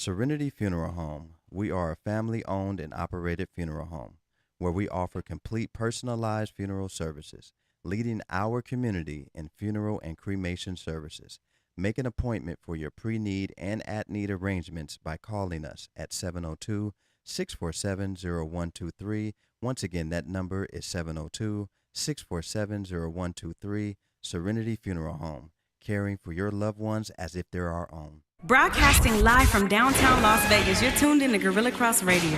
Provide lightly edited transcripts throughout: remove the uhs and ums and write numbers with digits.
Serenity Funeral Home. We are a family-owned and operated funeral home where we offer complete personalized funeral services, leading our community in funeral and cremation services. Make an appointment for your pre-need and at-need arrangements by calling us at 702-647-0123. Once again, that number is 702-647-0123. Serenity Funeral Home, caring for your loved ones as if they're our own. Broadcasting live from downtown Las Vegas, you're tuned in to Gorilla Cross Radio.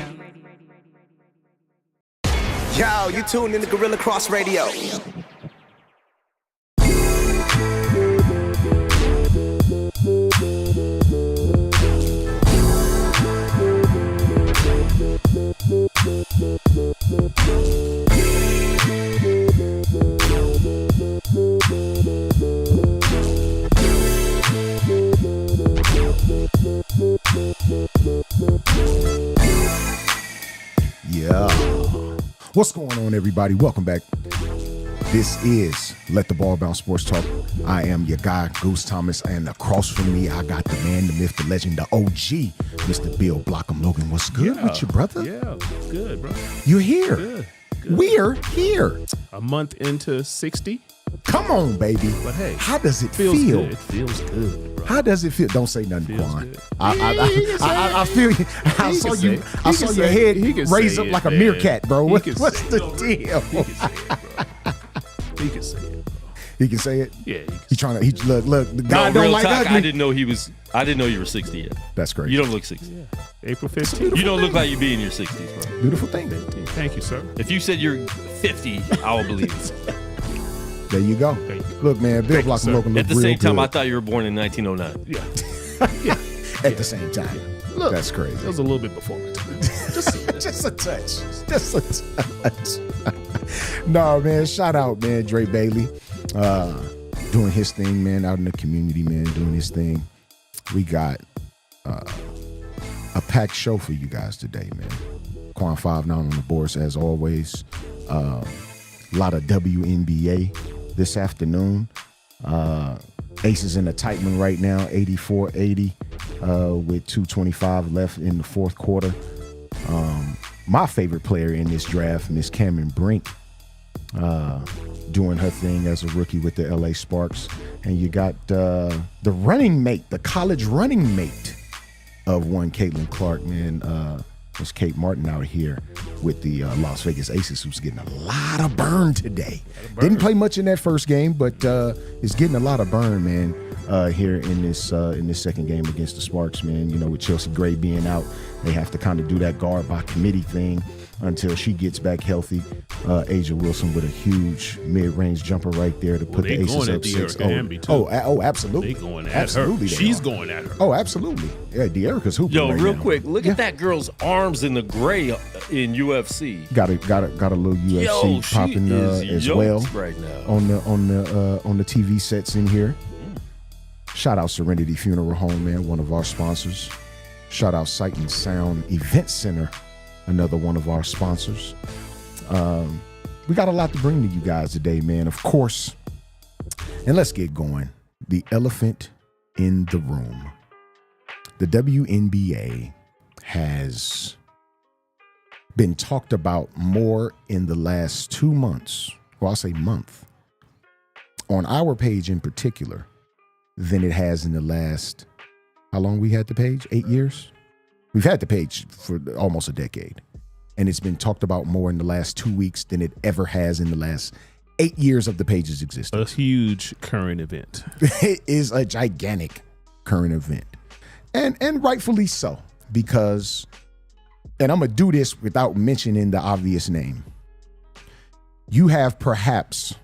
Yo, you tuned in to Gorilla Cross Radio. Yeah. What's going on, everybody? Welcome back. This is Let the Ball Bounce Sports Talk. I am your guy, Goose Thomas, and across from me, I got the man, the myth, the legend, the OG, Mr. Bill Blockham. Logan, what's good with you, brother? Yeah, good, bro. You're here. Good. We're here. A month into 60. Come on, baby. But hey, how does it feels feel? Good. It feels good, bro. How does it feel? Don't say nothing, Feels Quan. good. I feel you. I saw you. I saw your head raise up like a meerkat, bro. What's the deal? He can say it, bro. He can say it. Yeah, He's trying to. Look. The guy don't like talk, ugly. I didn't know you were 60 yet. That's great. You don't look 60. Yeah. April 15th. You don't look like you be in your 60s, bro. Beautiful thing. Thank you, sir. If you said you're 50, I will believe it. There you go. Thank you. Look, man, Bill Blockham Logan look At the real same time, good. I thought you were born in 1909. Yeah. At the same time. Look, that's crazy. It was a little bit before my time. Just a touch. Just a touch. No, man, shout out, man, Dre Bailey. Doing his thing, man, out in the community, man, doing his thing. We got a packed show for you guys today, man. Quan 5 now on the boards as always. A lot of WNBA this afternoon. Aces in a tight one right now, 84-80 with 2:25 left in the fourth quarter. My favorite player in this draft, Miss Cameron Brink, doing her thing as a rookie with the LA Sparks. And you got the running mate, the college running mate of one Caitlin Clark, man. Miss Kate Martin out here with the Las Vegas Aces, who's getting a lot of burn today. Didn't play much in that first game, but is getting a lot of burn, man, here in this second game against the Sparks, man. You know, with Chelsea Gray being out, they have to kind of do that guard by committee thing until she gets back healthy. Asia Wilson with a huge mid-range jumper right there to put the Aces up 6-0. Oh, absolutely. They going at absolutely her. She's going at her. Oh, absolutely. Yeah, De'Erica's hooping Yo, right real now. quick, look at that girl's arms in the gray in UFC. Got a little UFC popping as well right now on the TV sets in here. Shout out Serenity Funeral Home, man, one of our sponsors. Shout out Sight and Sound Event Center, another one of our sponsors. We got a lot to bring to you guys today, man, of course. And let's get going. The elephant in the room. The WNBA has been talked about more in the last 2 months, well, I'll say month, on our page in particular, than it has in the last, how long we had the page? 8 years? We've had the page for almost a decade. And it's been talked about more in the last 2 weeks than it ever has in the last 8 years of the page's existence. A huge current event. It is a gigantic current event. And rightfully so, because, and I'm going to do this without mentioning the obvious name. You have perhaps,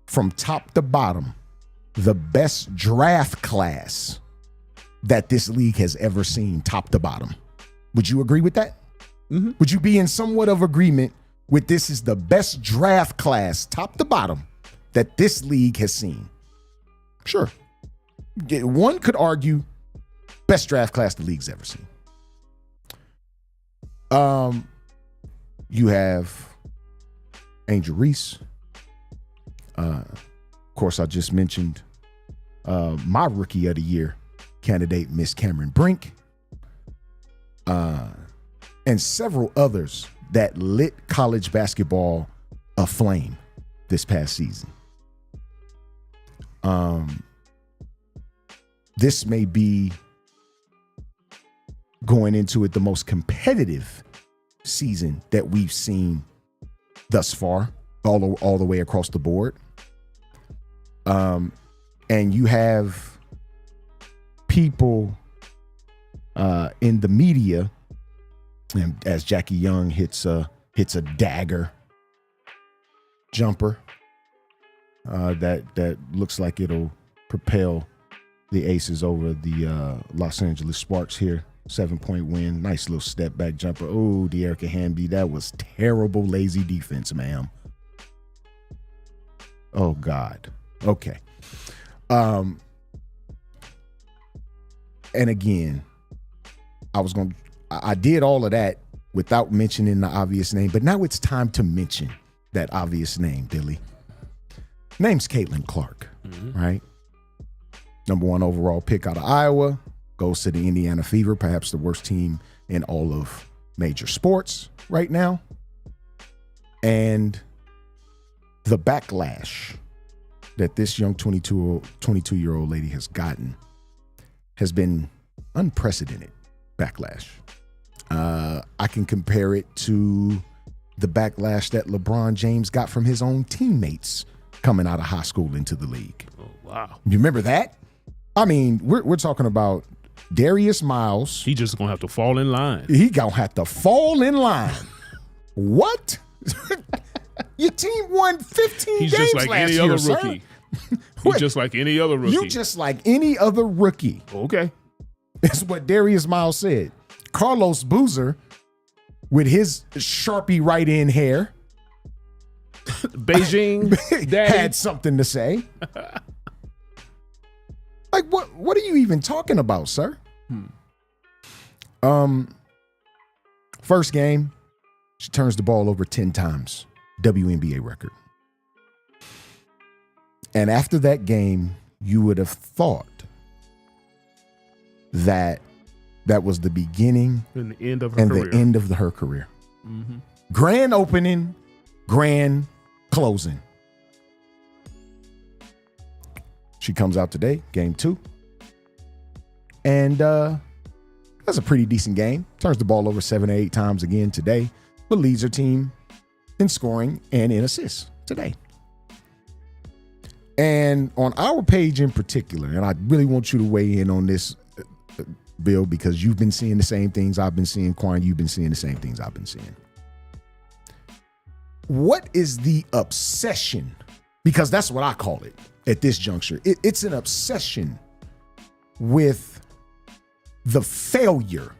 from top to bottom, the best draft class that this league has ever seen, top to bottom. Would you agree with that? Mm-hmm. Would you be in somewhat of agreement with this is the best draft class, top to bottom, that this league has seen? Sure. One could argue best draft class the league's ever seen. You have Angel Reese. Of course, I just mentioned my rookie of the year, candidate Miss Cameron Brink, and several others that lit college basketball aflame this past season. This may be going into it the most competitive season that we've seen thus far, all the way across the board. And you have people in the media, and as Jackie Young hits a dagger jumper that looks like it'll propel the Aces over the Los Angeles Sparks here. 7-point win. Nice little step back jumper. Oh, De'Erica Hamby. That was terrible, lazy defense, ma'am. Oh, God. Okay. And again, I did all of that without mentioning the obvious name, but now it's time to mention that obvious name, Billy. Name's Caitlin Clark, right? Number 1 overall pick out of Iowa. Goes to the Indiana Fever, perhaps the worst team in all of major sports right now. And the backlash that this young 22-year-old lady has gotten has been unprecedented backlash. I can compare it to the backlash that LeBron James got from his own teammates coming out of high school into the league. Oh, wow. You remember that? I mean, we're talking about Darius Miles. He just gonna have to fall in line. He gonna have to fall in line. What? Your team won 15 He's games just like last any year, other sir. rookie. He's just like any other rookie. You just like any other rookie. Okay. That's what Darius Miles said. Carlos Boozer, with his Sharpie right in hair, Beijing had something to say. Like, what are you even talking about, sir? First game, she turns the ball over 10 times. WNBA record. And after that game, you would have thought that was the beginning and the end of her career. Mm-hmm. Grand opening, grand closing. She comes out today, game 2. And that's a pretty decent game. Turns the ball over 7 or 8 times again today, but leads her team in scoring and in assists today. And on our page in particular, and I really want you to weigh in on this, Bill, because you've been seeing the same things I've been seeing. Quan, you've been seeing the same things I've been seeing. What is the obsession? Because that's what I call it at this juncture. It's an obsession with the failure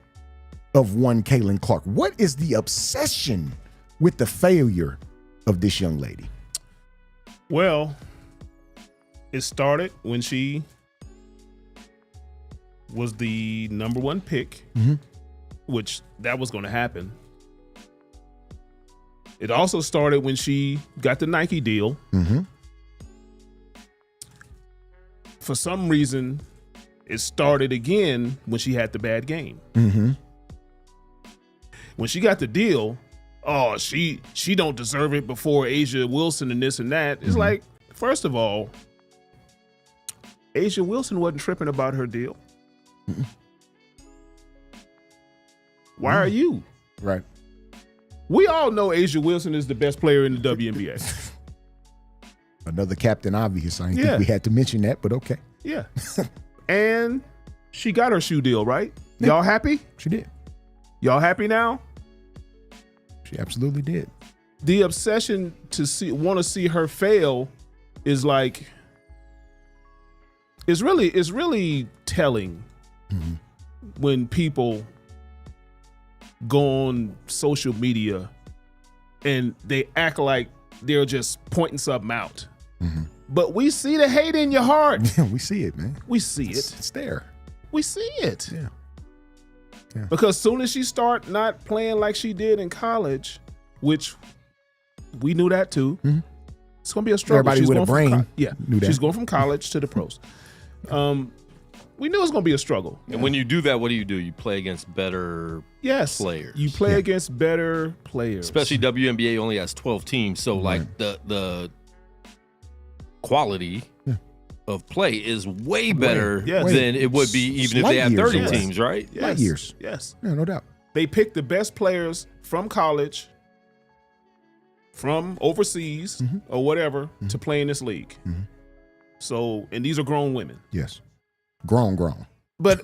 of one Caitlin Clark. What is the obsession with the failure of this young lady? Well, it started when she was the number 1 pick, which that was going to happen. It also started when she got the Nike deal. For some reason, it started again when she had the bad game. When she got the deal, oh, she don't deserve it before Asia Wilson and this and that. It's like, first of all, Asia Wilson wasn't tripping about her deal. Why are you? Right. We all know Asia Wilson is the best player in the WNBA. Another Captain Obvious. I didn't think we had to mention that, but okay. Yeah. And she got her shoe deal, right? Y'all happy? She did. Y'all happy now? She absolutely did. The obsession to want to see her fail is like, it's really telling when people go on social media and they act like they're just pointing something out. But we see the hate in your heart. Yeah, we see it, man. We see it. It's there. We see it. Yeah. Because soon as she start not playing like she did in college, which we knew that too, it's gonna be a struggle. Everybody with a brain knew that. She's going from college to the pros. We knew it was going to be a struggle. And when you do that, what do? You play against better players. You play against better players. Especially WNBA only has 12 teams, so like the quality of play is way better than it would be even if they had 30 teams, right? Yes. Light years. Yes. Yeah, no doubt. They picked the best players from college, from overseas or whatever to play in this league. So, and these are grown women. Yes. Grown. But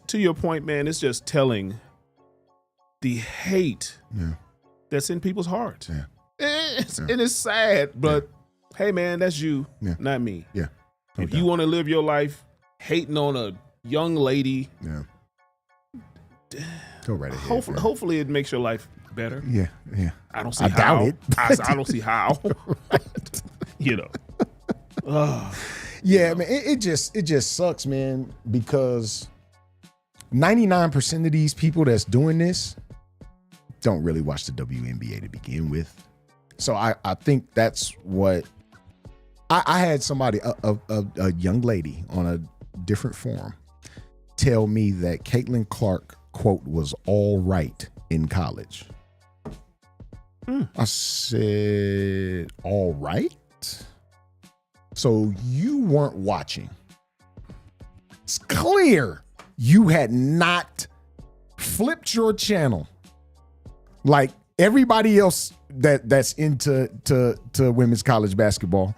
to your point, man, it's just telling the hate that's in people's hearts. Yeah. And it's sad, but hey, man, that's you, not me. Yeah. No if doubt. you want to live your life hating on a young lady, go right ahead. hopefully it makes your life better. Yeah. I don't see I how. doubt it. I don't see how. You know. Yeah, man, it just sucks, man, because 99% of these people that's doing this don't really watch the WNBA to begin with. So I think that's what I had somebody, a young lady on a different forum, tell me that Caitlin Clark, quote, was all right in college. I said, all right? So you weren't watching. It's clear you had not flipped your channel like everybody else that's into women's college basketball.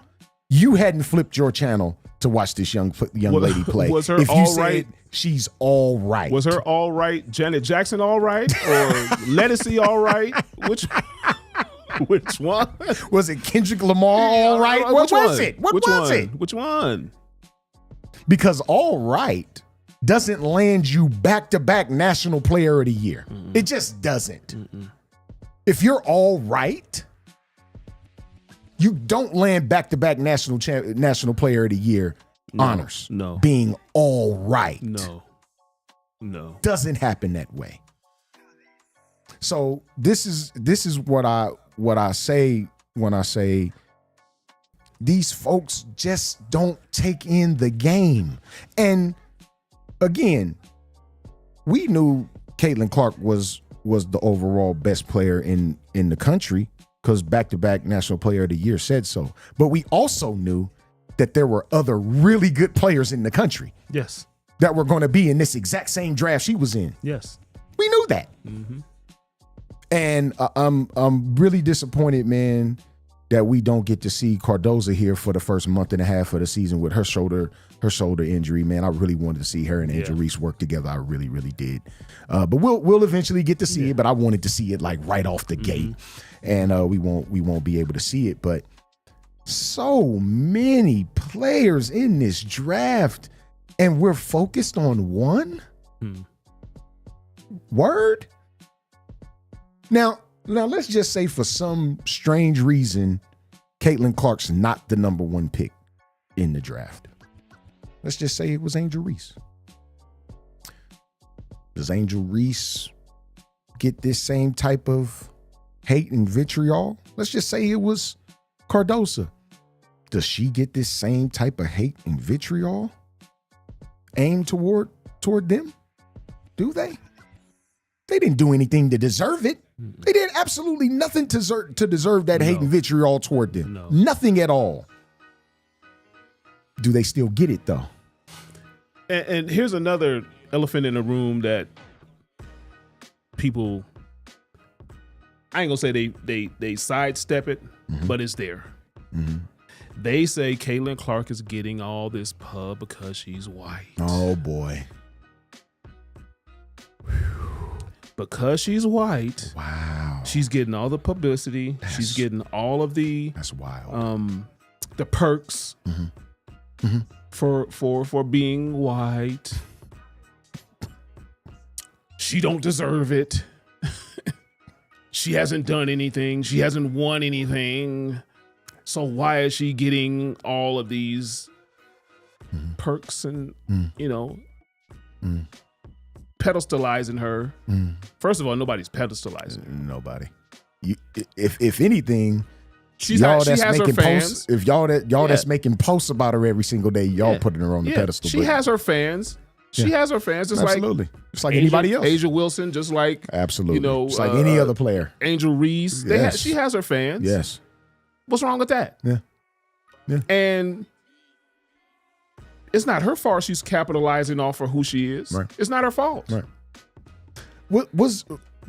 You hadn't flipped your channel to watch this young lady play. Was her if you all said right? She's all right. Was her all right? Janet Jackson all right? Or Lettucey all right? Which one? Was it Kendrick Lamar all right? What was it? What was it? Which one? Because all right doesn't land you back-to-back National Player of the Year. It just doesn't. If you're all right, you don't land back-to-back National Player of the Year honors. No. Being all right. No. Doesn't happen that way. So this is what I say when I say these folks just don't take in the game. And again, we knew Caitlin Clark was the overall best player in the country because back-to-back National Player of the Year said so. But we also knew that there were other really good players in the country. Yes. That were going to be in this exact same draft she was in. Yes. We knew that. And I'm really disappointed, man, that we don't get to see Cardoza here for the first month and a half of the season with her shoulder injury. Man, I really wanted to see her and Angel Reese work together. I really, really did. But we'll eventually get to see it. But I wanted to see it like right off the gate, and we won't be able to see it. But so many players in this draft, and we're focused on one. Word. Now let's just say for some strange reason, Caitlin Clark's not the number one pick in the draft. Let's just say it was Angel Reese. Does Angel Reese get this same type of hate and vitriol? Let's just say it was Cardoza. Does she get this same type of hate and vitriol aimed toward them? Do they? They didn't do anything to deserve it. They did absolutely nothing to deserve that hate and vitriol toward them. No. Nothing at all. Do they still get it though? And here's another elephant in the room that people, I ain't gonna say they sidestep it, but it's there. They say Caitlin Clark is getting all this pub because she's white. Oh boy. Because she's white. Wow. She's getting all the publicity. She's getting all of the That's wild. the perks for being white. She don't deserve it. She hasn't done anything. She hasn't won anything. So why is she getting all of these perks and pedestalizing her? First of all, nobody's pedestalizing her. Nobody. If anything, Y'all that's has making her fans. posts. If y'all that's making posts about her every single day, y'all putting her on the pedestal. She has her fans. She has her fans, just like anybody else. Asia Wilson, just like absolutely, just like any other player. Angel Reese, she has her fans. Yes. What's wrong with that? Yeah. And it's not her fault. She's capitalizing off of who she is. Right. It's not her fault. Right.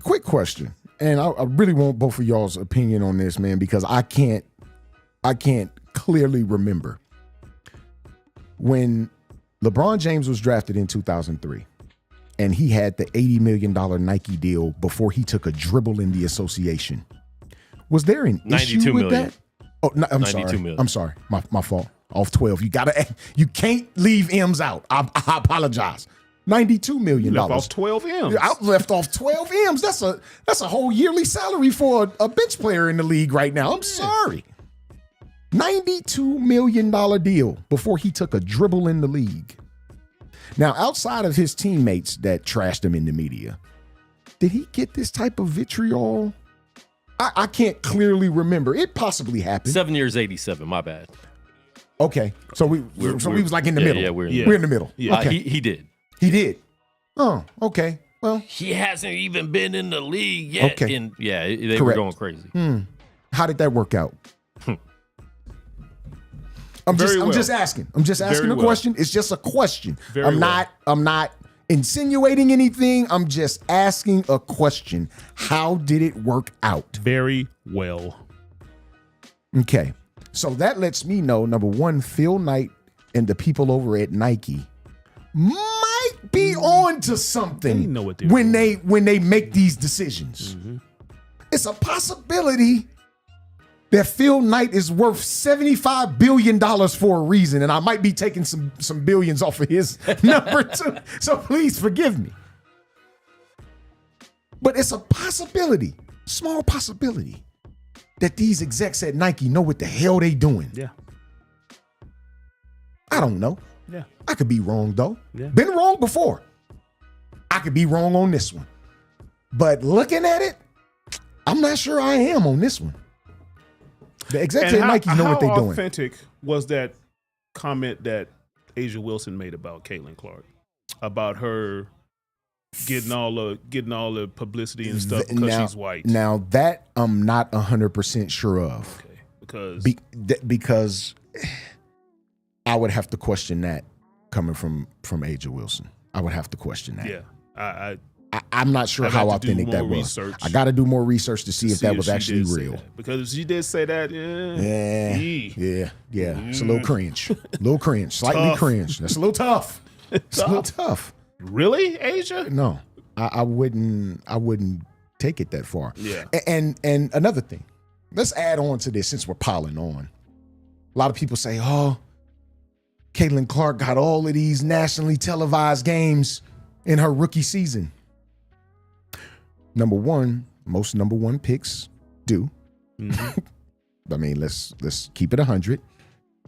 Quick question, and I really want both of y'all's opinion on this, man, because I can't clearly remember when LeBron James was drafted in 2003, and he had the $80 million Nike deal before he took a dribble in the association. Was there an issue with that? Oh, no, I'm sorry. Million. I'm sorry. My fault. Off 12. You can't leave M's out. I apologize. $92 million. You left off 12 M's. I left off 12 M's. That's a whole yearly salary for a bench player in the league right now. I'm sorry. $92 million deal before he took a dribble in the league. Now, outside of his teammates that trashed him in the media, did he get this type of vitriol? I can't clearly remember. It possibly happened. 7 years, 87. My bad. Okay, so we was like in the middle. Yeah, we're in the middle. Yeah, okay. He did. He did. Oh, okay. Well, he hasn't even been in the league yet. Okay. And they were going crazy. How did that work out? I'm just asking. I'm just asking a question. It's just a question. I'm not insinuating anything. I'm just asking a question. How did it work out? Very well. Okay. So that lets me know, number one, Phil Knight and the people over at Nike might be on to something They know what they're when they make these decisions. Mm-hmm. It's a possibility that Phil Knight is worth $75 billion for a reason, and I might be taking some billions off of his number too. So please forgive me. But it's a possibility, small possibility, that these execs at Nike know what the hell they doing. Yeah. I don't know. Yeah. I could be wrong, though. Yeah. Been wrong before. I could be wrong on this one. But looking at it, I'm not sure I am on this one. The execs at Nike know what they're doing. How authentic was that comment that Asia Wilson made about Caitlin Clark? About her getting all the publicity and stuff because she's white. Now that I'm not 100% sure of. Okay. Because I would have to question that coming from Asia Wilson. I would have to question that. Yeah. I'm not sure how authentic that was. Research. I got to do more research to see if that was actually real. Because if she did say that, It's a little cringe. Slightly cringe. That's a little tough. It's a little tough. Really, Asia? No, I wouldn't take it that far. Yeah. And another thing, let's add on to this since we're piling on. A lot of people say, "Oh, Caitlin Clark got all of these nationally televised games in her rookie season." Number one, most number one picks do. Mm-hmm. I mean, let's keep it 100.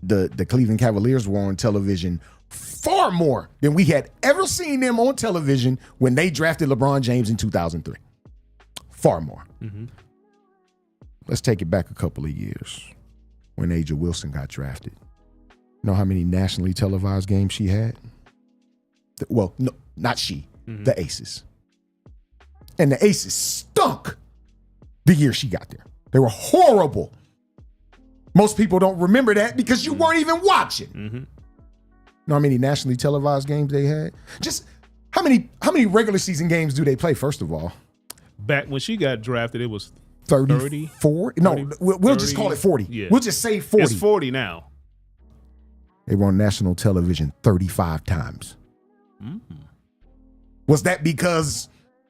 The Cleveland Cavaliers were on television far more than we had ever seen them on television when they drafted LeBron James in 2003. Far more. Mm-hmm. Let's take it back a couple of years when Asia Wilson got drafted. You know how many nationally televised games she had? Well, no, not she. Mm-hmm. The Aces. And the Aces stunk the year she got there. They were horrible. Most people don't remember that because you weren't even watching. Mm-hmm. You know how many nationally televised games they had? Just how many regular season games do they play, first of all? Back when she got drafted, it was 34? No, we'll just call it 40. Yeah. We'll just say 40. It's 40 now. They were on national television 35 times. Mm-hmm. Was that because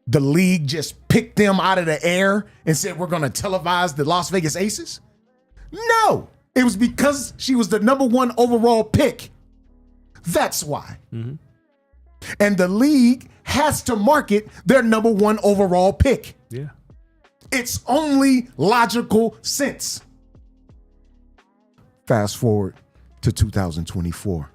the league just picked them out of the air and said, we're going to televise the Las Vegas Aces? No, it was because she was the number one overall pick. That's why. Mm-hmm. And the league has to market their number one overall pick. Yeah. It's only logical sense. Fast forward to 2024.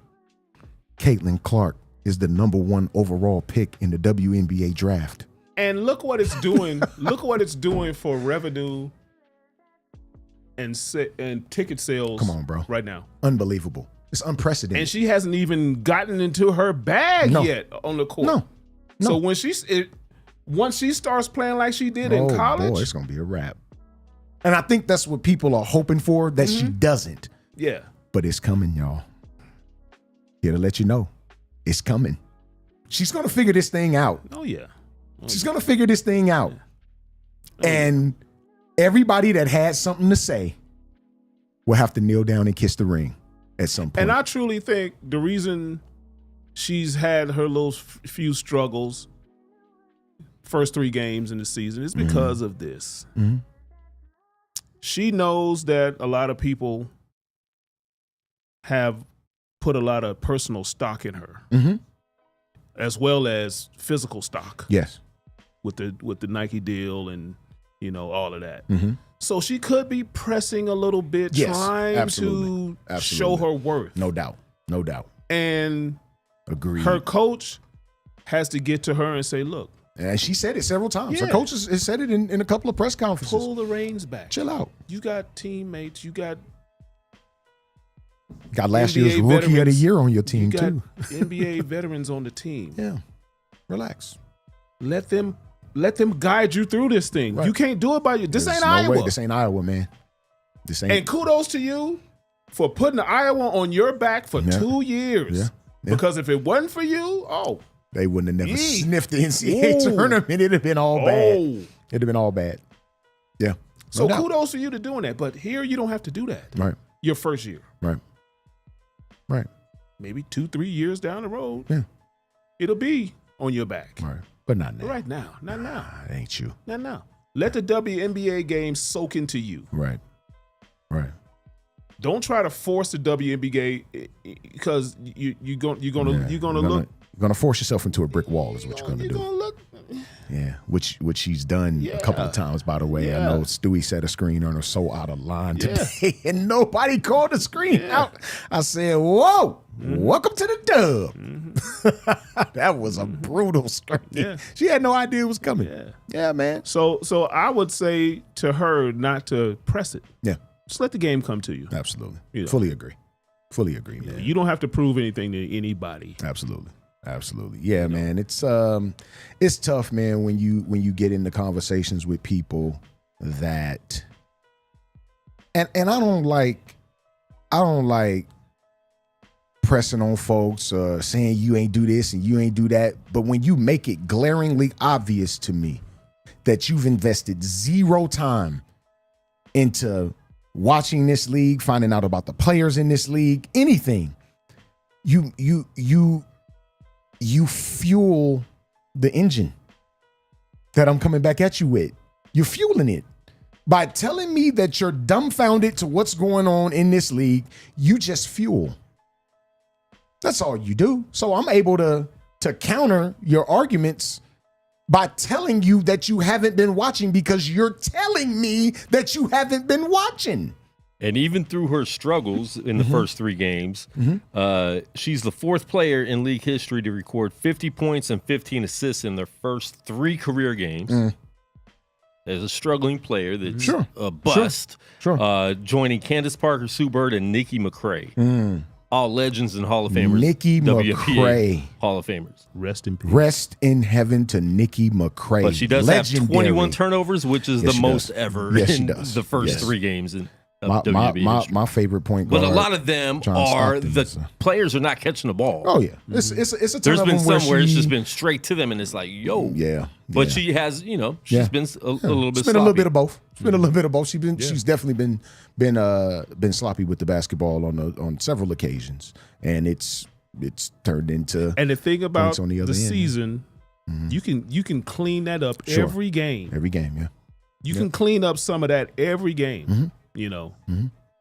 Caitlin Clark is the number one overall pick in the WNBA draft. And look what it's doing. Look what it's doing for revenue and ticket sales. Come on, bro. Right now, unbelievable. It's unprecedented. And she hasn't even gotten into her bag yet on the court. No. So when once she starts playing like she did in college, boy, it's gonna be a wrap. And I think that's what people are hoping for, that she doesn't. Yeah. But it's coming, y'all. Here to let you know, it's coming. She's gonna figure this thing out. Oh yeah. She's gonna figure this thing out. And everybody that had something to say will have to kneel down and kiss the ring at some point. And I truly think the reason she's had her little few struggles first 3 games in the season is because of this. Mm-hmm. She knows that a lot of people have put a lot of personal stock in her, as well as physical stock. Yes, with the Nike deal and all of that. Mm-hmm. So she could be pressing a little bit, trying to show her worth. No doubt. And agreed. Her coach has to get to her and say, "Look." And she said it several times. Yeah. Her coach has said it in a couple of press conferences. Pull the reins back. Chill out. You got teammates. You got last NBA year's Rookie veterans. of the Year on your team, you too. got NBA veterans on the team. Yeah. Relax. Let them guide you through this thing. Right. You can't do it by you. This There's ain't no Iowa. way. This ain't Iowa, man. This ain't. And kudos to you for putting the Iowa on your back for 2 years. Yeah. Because if it wasn't for you, they wouldn't have never sniffed the NCAA tournament. It'd have been all bad. It'd have been all bad. Yeah. So kudos for you to doing that. But here you don't have to do that. Right. Your first year. Right. Maybe 2-3 years down the road. Yeah. It'll be on your back. Right. But not now. Right now. Not now. It ain't you. Not now. Let the WNBA game soak into you. Right. Don't try to force the WNBA because you're gonna force yourself into a brick wall is what you're gonna do. Yeah, which she's done a couple of times, by the way. Yeah. I know Stewie set a screen on her so out of line today, and nobody called the screen out. I said, "Whoa, welcome to the dub." That was a brutal screen. Yeah. She had no idea it was coming. Yeah, man. So I would say to her not to press it. Yeah. Just let the game come to you. Absolutely. You know. Fully agree, man. You don't have to prove anything to anybody. Absolutely. Yeah, man. It's tough, man, when you get into conversations with people that and I don't like pressing on folks saying you ain't do this and you ain't do that, but when you make it glaringly obvious to me that you've invested 0 time into watching this league, finding out about the players in this league, anything, you fuel the engine that I'm coming back at you with. You're fueling it. By telling me that you're dumbfounded to what's going on in this league, you just fuel. That's all you do. So I'm able to counter your arguments by telling you that you haven't been watching because you're telling me that you haven't been watching. And even through her struggles in the first 3 games, she's the 4th player in league history to record 50 points and 15 assists in their first 3 career games. As a struggling player that's a bust, joining Candace Parker, Sue Bird, and Nikki McCray. All legends and Hall of Famers. Nikki McCray. Hall of Famers. Rest in peace. Rest in heaven to Nikki McCray. But she does have 21 turnovers, which is the most ever in the first 3 games in my favorite point guard. But a lot of them are players are not catching the ball. Oh, yeah. It's a ton There's of been them some where it's just been straight to them, and it's like, yo. Yeah. But she has, she's been a little bit sloppy. It's been a little bit of both. It's been a little bit of both. She's definitely been sloppy with the basketball on several occasions, and it's turned into. And the thing about on the the season, you can clean that up every game. Every game, yeah. You can clean up some of that every game.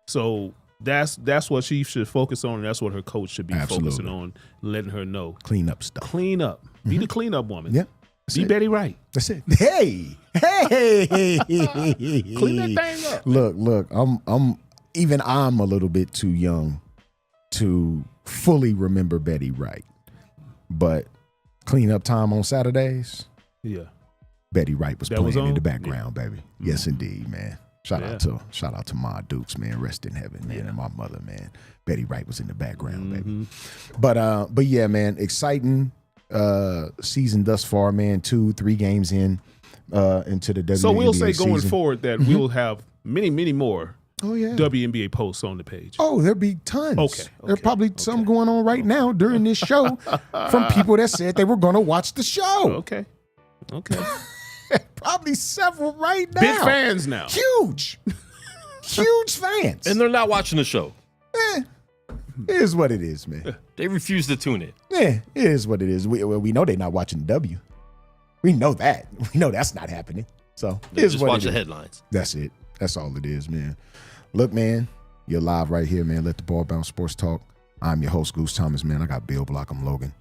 So that's what she should focus on, and that's what her coach should be focusing on, letting her know. Clean up stuff. Clean up. Be the cleanup woman. Yeah. Be Betty Wright. That's it. Hey. Clean that thing up. Look, I'm a little bit too young to fully remember Betty Wright. But clean up time on Saturdays. Yeah. Betty Wright was That playing was in on? the background, baby. Yes, indeed, man. Shout out to Ma Dukes, man. Rest in heaven, man. And my mother, man. Betty Wright was in the background, baby. But yeah, man, exciting season thus far, man. 2-3 games into the WNBA So we'll say going season. forward that we'll have many, many more Oh yeah. WNBA posts on the page. Oh, there'll be tons. Okay. There's probably some going on right now during this show from people that said they were going to watch the show. Okay. Probably several right now. Big fans now. Huge. Huge fans. And they're not watching the show. It is what it is, man. They refuse to tune in. Yeah, it is what it is. We know they're not watching the W. We know that. We know that's not happening. So They it is just what watch it the is. headlines. That's it. That's all it is, man. Look, man, you're live right here, man. Let the Ball Bounce Sports Talk. I'm your host, Goose Thomas, man. I got Bill Blockham Logan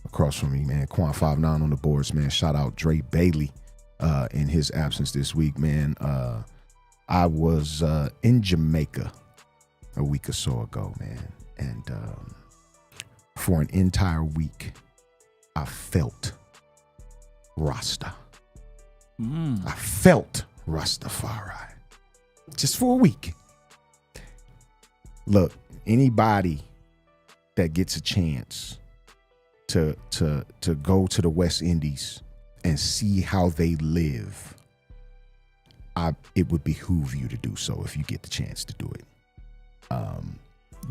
across from me, man. Quan 5'9" on the boards, man. Shout out Dre Bailey in his absence this week, man. I was in Jamaica a week or so ago, man. And for an entire week, I felt Rasta. I felt Rastafari. Just for a week. Look, anybody that gets a chance to go to the West Indies and see how they live, it would behoove you to do so if you get the chance to do it.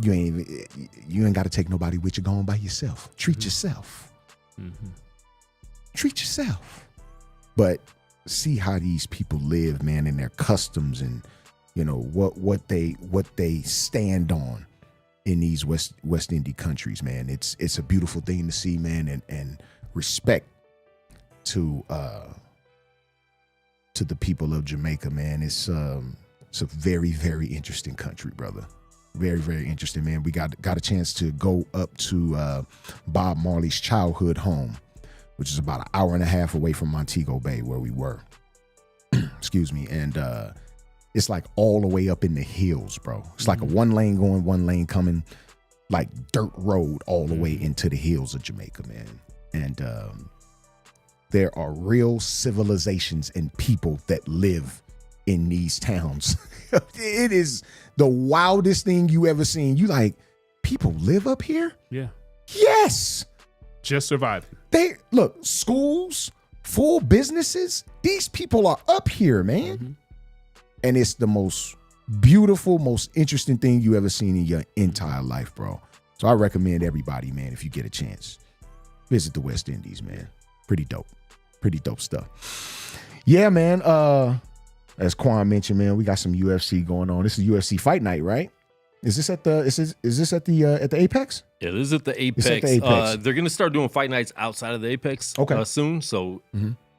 You ain't got to take nobody with you. Going by yourself. Treat yourself. Treat yourself. But see how these people live, man, and their customs, and you know what they stand on in these West Indian countries, man. It's a beautiful thing to see, man, and respect to the people of Jamaica, man. It's a very, very interesting country, brother. Very, very interesting, man. We got a chance to go up to Bob Marley's childhood home, which is about an hour and a half away from Montego Bay, where we were. Excuse me. And it's like all the way up in the hills, bro. It's like a one lane going, one lane coming, like dirt road all the way into the hills of Jamaica, man. And there are real civilizations and people that live in these towns. It is the wildest thing you ever seen. You like, people live up here? Yeah. Yes. Just surviving. They look, schools, full businesses. These people are up here, man. And it's the most beautiful, most interesting thing you ever seen in your entire life, bro. So I recommend everybody, man, if you get a chance, visit the West Indies, man. Pretty dope stuff. Yeah, man. As Quan mentioned, man, we got some UFC going on. This is UFC Fight Night, right? Is this at the Apex? Yeah, this is at the Apex. It's at the Apex. They're going to start doing fight nights outside of the Apex soon. So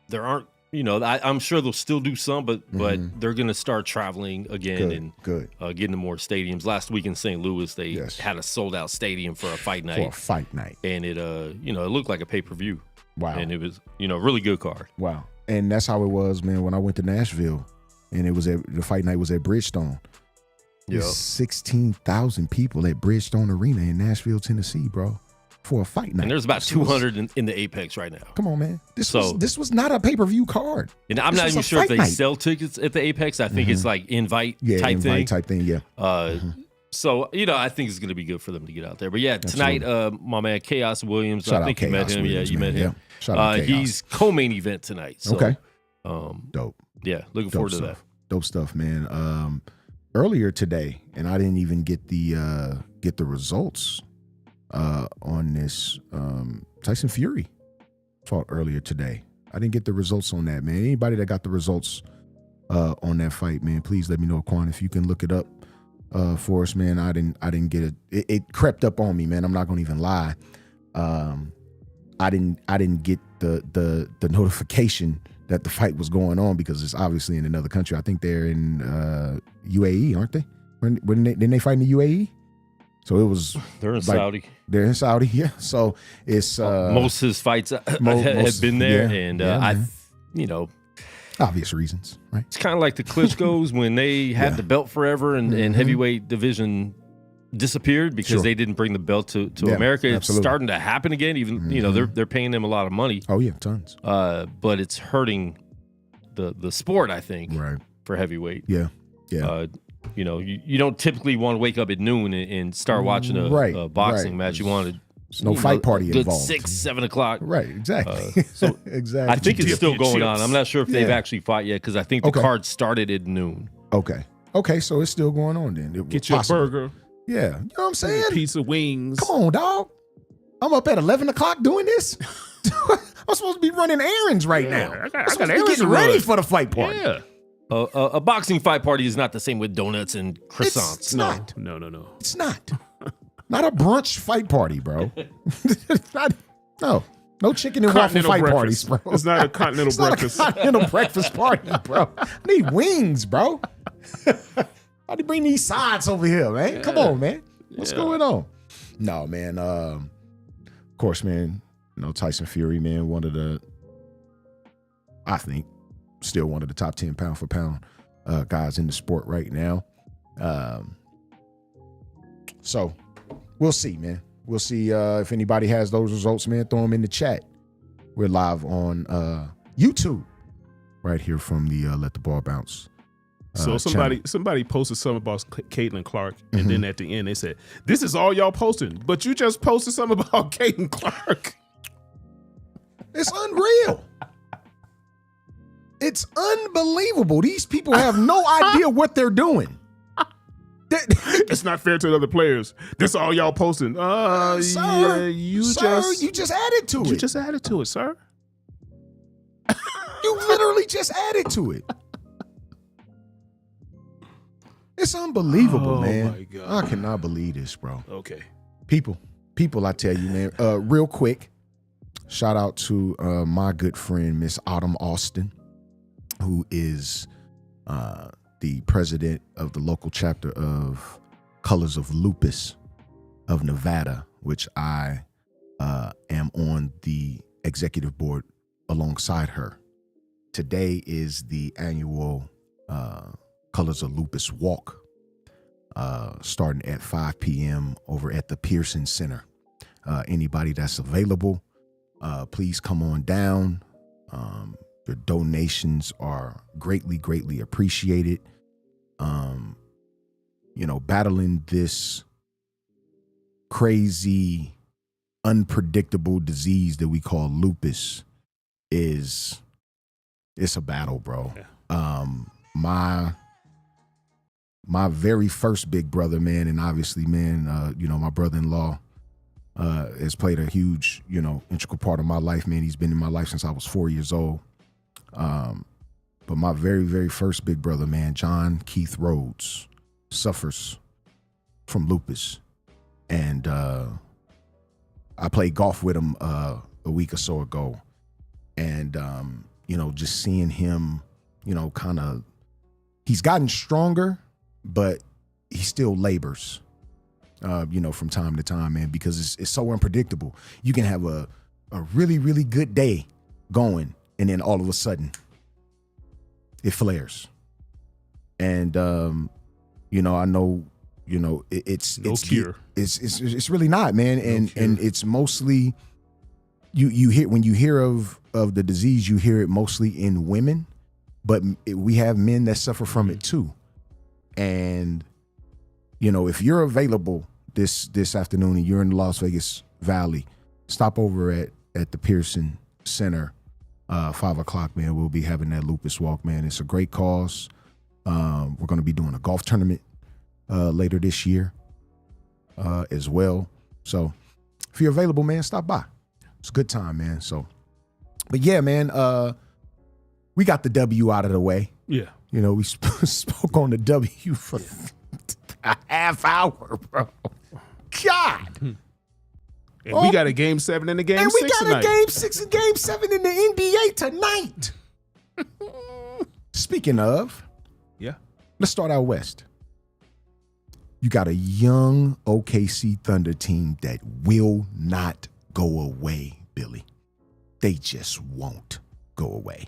there aren't, I'm sure they'll still do some, but they're going to start traveling again getting to more stadiums. Last week in St. Louis, they had a sold out stadium for a fight night. And it, it looked like a pay-per-view. Wow. And it was, a really good card. Wow. And that's how it was, man, when I went to Nashville and the fight night was at Bridgestone. There's 16,000 people at Bridgestone Arena in Nashville, Tennessee, bro, for a fight night. And there's about 200 in the Apex right now. Come on, man. This was not a pay-per-view card. And I'm not even sure if they sell tickets at the Apex. I think it's like invite type thing. Yeah. So, I think it's going to be good for them to get out there. But yeah, tonight, my man Chaos Williams, I think you met him. Williams, you met him. Yeah. Shout out Chaos. He's co-main event tonight. So, okay. Dope. Yeah, looking forward to that. Dope stuff, man. Earlier today, and I didn't even get the results on this. Tyson Fury fought earlier today. I didn't get the results on that, man. Anybody that got the results on that fight, man, please let me know, Quan, if you can look it up for us, man. I didn't get it. It crept up on me, man. I'm not gonna even lie. I didn't get the notification that the fight was going on because it's obviously in another country. I think they're in UAE, aren't they? Didn't they fight in the UAE? So it was. They're in Saudi. They're in Saudi, yeah. So it's most of his fights have been there, obvious reasons, right? It's kind of like the Klitschko's when they had the belt forever and heavyweight division disappeared because they didn't bring the belt to America. It's starting to happen again. Even they're paying them a lot of money. Oh yeah, tons. But it's hurting the sport, I think, right, for heavyweight. Yeah. Yeah. You don't typically want to wake up at noon and start watching a boxing match. You want to. There's no fight party good involved. 6, 7 o'clock. Right, exactly. So exactly. I think it's still going on. I'm not sure if they've Yeah. actually fought yet because I think the card started at noon. Okay, so it's still going on then. Get your burger. Yeah. You know what I'm saying? Pizza, wings. Come on, dog. I'm up at 11 o'clock doing this. I'm supposed to be running errands right now. I I'm got supposed to be errands getting to ready run. for the fight party. Yeah. A boxing fight party is not the same with donuts and croissants. It's not. No. It's not. Not a brunch fight party, bro. No chicken and waffle Continental fight breakfast. parties, bro. It's not a continental It's not breakfast. a continental breakfast party, bro. I need wings, bro. How do you bring these sides over here, man? Come on, man. What's going on? No, man. Of course, man. Tyson Fury, man. I think, still one of the top 10 pound for pound guys in the sport right now. So we'll see, man. We'll see if anybody has those results, man. Throw them in the chat. We're live on YouTube right here from the Let the Ball Bounce. So somebody posted something about Caitlin Clark, and then at the end they said, "This is all y'all posting, but you just posted something about Caitlin Clark." It's unreal. It's unbelievable. These people have no idea what they're doing. It's not fair to the other players. That's all y'all posting. Sir, Yeah, you just added to it. You just added to it, sir. You literally just added to it. It's unbelievable, man. My God. I cannot believe this, bro. Okay. People, I tell you, man. Real quick, shout out to my good friend, Miss Autumn Austin, who is the president of the local chapter of Colors of Lupus of Nevada, which I am on the executive board alongside her. Today is the annual Colors of Lupus walk, starting at 5 p.m. over at the Pearson Center. Anybody that's available, please come on down. Your donations are greatly appreciated. Battling this crazy, unpredictable disease that we call lupus it's a battle, bro. Yeah. My very first big brother, man, and obviously, man, my brother-in-law has played a huge, integral part of my life, man. He's been in my life since I was 4 years old. But my very, very first big brother, man, John Keith Rhodes, suffers from lupus. And I played golf with him a week or so ago. And, just seeing him, he's gotten stronger, but he still labors, from time to time, man, because it's so unpredictable. You can have a really, really good day going, and then all of a sudden it flares. And, I know, it's cure. It's really not, man. And it's mostly, you hear, when you hear of the disease, you hear it mostly in women, but we have men that suffer from it too. And, if you're available this afternoon and you're in the Las Vegas Valley, stop over at the Pearson Center, 5 o'clock, man. We'll be having that lupus walk, man. It's a great cause. We're going to be doing a golf tournament later this year as well. So if you're available, man, stop by. It's a good time, man. So, but yeah, man, we got the W out of the way. Yeah. We spoke on the W for a half hour, bro. God. And we got a game 7 and a game 6 And we got tonight. a game 6 and game 7 in the NBA tonight. Speaking of, Yeah. let's start out west. You got a young OKC Thunder team that will not go away, Billy. They just won't go away.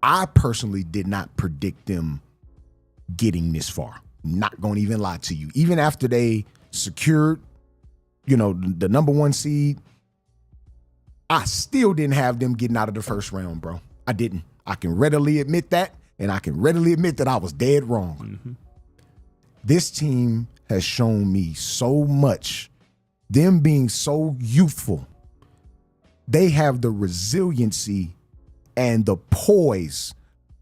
I personally did not predict them getting this far. Not going to even lie to you. Even after they secured, the number 1 seed, I still didn't have them getting out of the first round, bro. I didn't. I can readily admit that. and I can readily admit that I was dead wrong. Mm-hmm. This team has shown me so much. Them being so youthful, they have the resiliency and the poise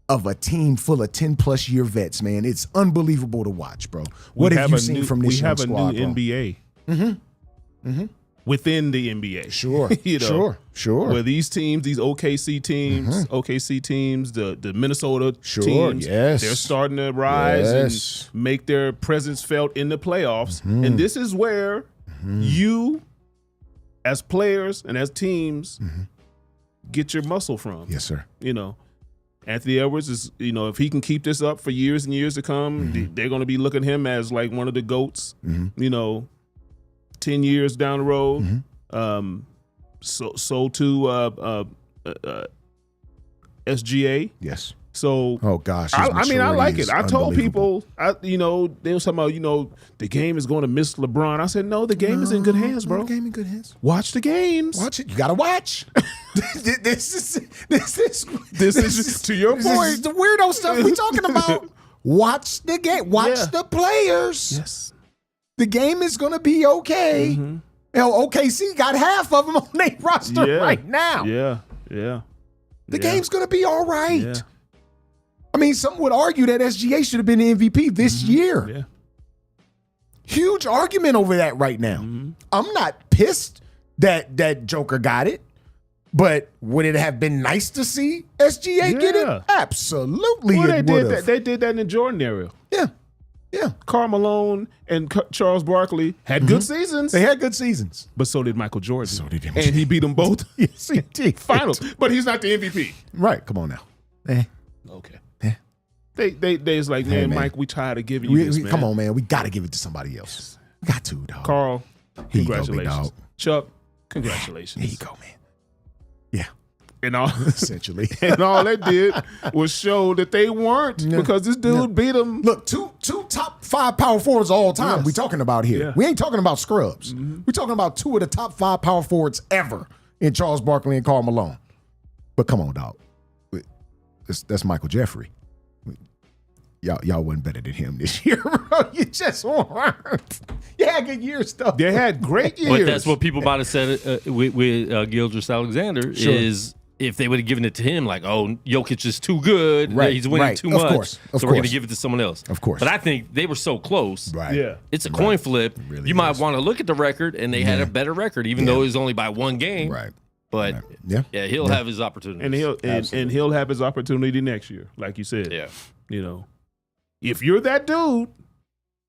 of a team full of 10-plus year vets, man. It's unbelievable to watch, bro. What have you seen from this young squad, We have a new NBA. Mm-hmm. Within the NBA. Sure, sure. Where these teams, these OKC teams, the Minnesota teams, they're starting to rise and make their presence felt in the playoffs. And this is where you, as players and as teams, get your muscle from. Yes, sir. Anthony Edwards is, if he can keep this up for years and years to come, they're going to be looking at him as like one of the GOATs, 10 years down the road. So too SGA. Yes. So oh gosh, I like it. I told people, they were talking about, the game is going to miss LeBron. I said, no, the game is in good hands, bro. The game in good hands. Watch the games. Watch it. You gotta watch. This is to your This point. is the weirdo stuff we talking about. Watch the game. Watch the players. Yes. The game is gonna be okay. Hell, OKC got half of them on their roster right now. Yeah. The game's gonna be all right. Yeah. I mean, some would argue that SGA should have been the MVP this year. Yeah. Huge argument over that right now. I'm not pissed that Joker got it, but would it have been nice to see SGA get it? Absolutely. Well, it did that. They did that in the Jordan era. Yeah. Karl Malone and Charles Barkley had good seasons. They had good seasons. But so did Michael Jordan. So did MJ. And he beat them both. Yes, he did. Finals. But he's not the MVP. Right. Come on now. Okay. Eh. They's like, man, Mike, we tired of giving you this, man. Come on, man. We got to give it to somebody else. We got to, dog. Carl, Here you go, big congratulations. dog. Chuck, congratulations. Here you go, man. Yeah. And all Essentially. and all they did was show that they weren't because this dude beat them. Look, two top 5 power forwards of all time we talking about here. Yeah. We ain't talking about scrubs. We're talking about 2 of the top 5 power forwards ever in Charles Barkley and Karl Malone. But come on, dog. That's Michael Jeffrey. Y'all wasn't better than him this year, bro. You just weren't. You had good years, though. They had great years. But that's what people about to say with Gilgeous Alexander is if they would have given it to him, like, oh, Jokic is too good. Right, He's winning too Of much. course, so we're going to give it to someone else. Of course. But I think they were so close. Right. Yeah. It's a coin flip. really you might is. want to look at the record, and they had a better record, even though it was only by one game. Right. But Yeah. he'll have his opportunity. and he'll have his opportunity next year, like you said. Yeah. If you're that dude,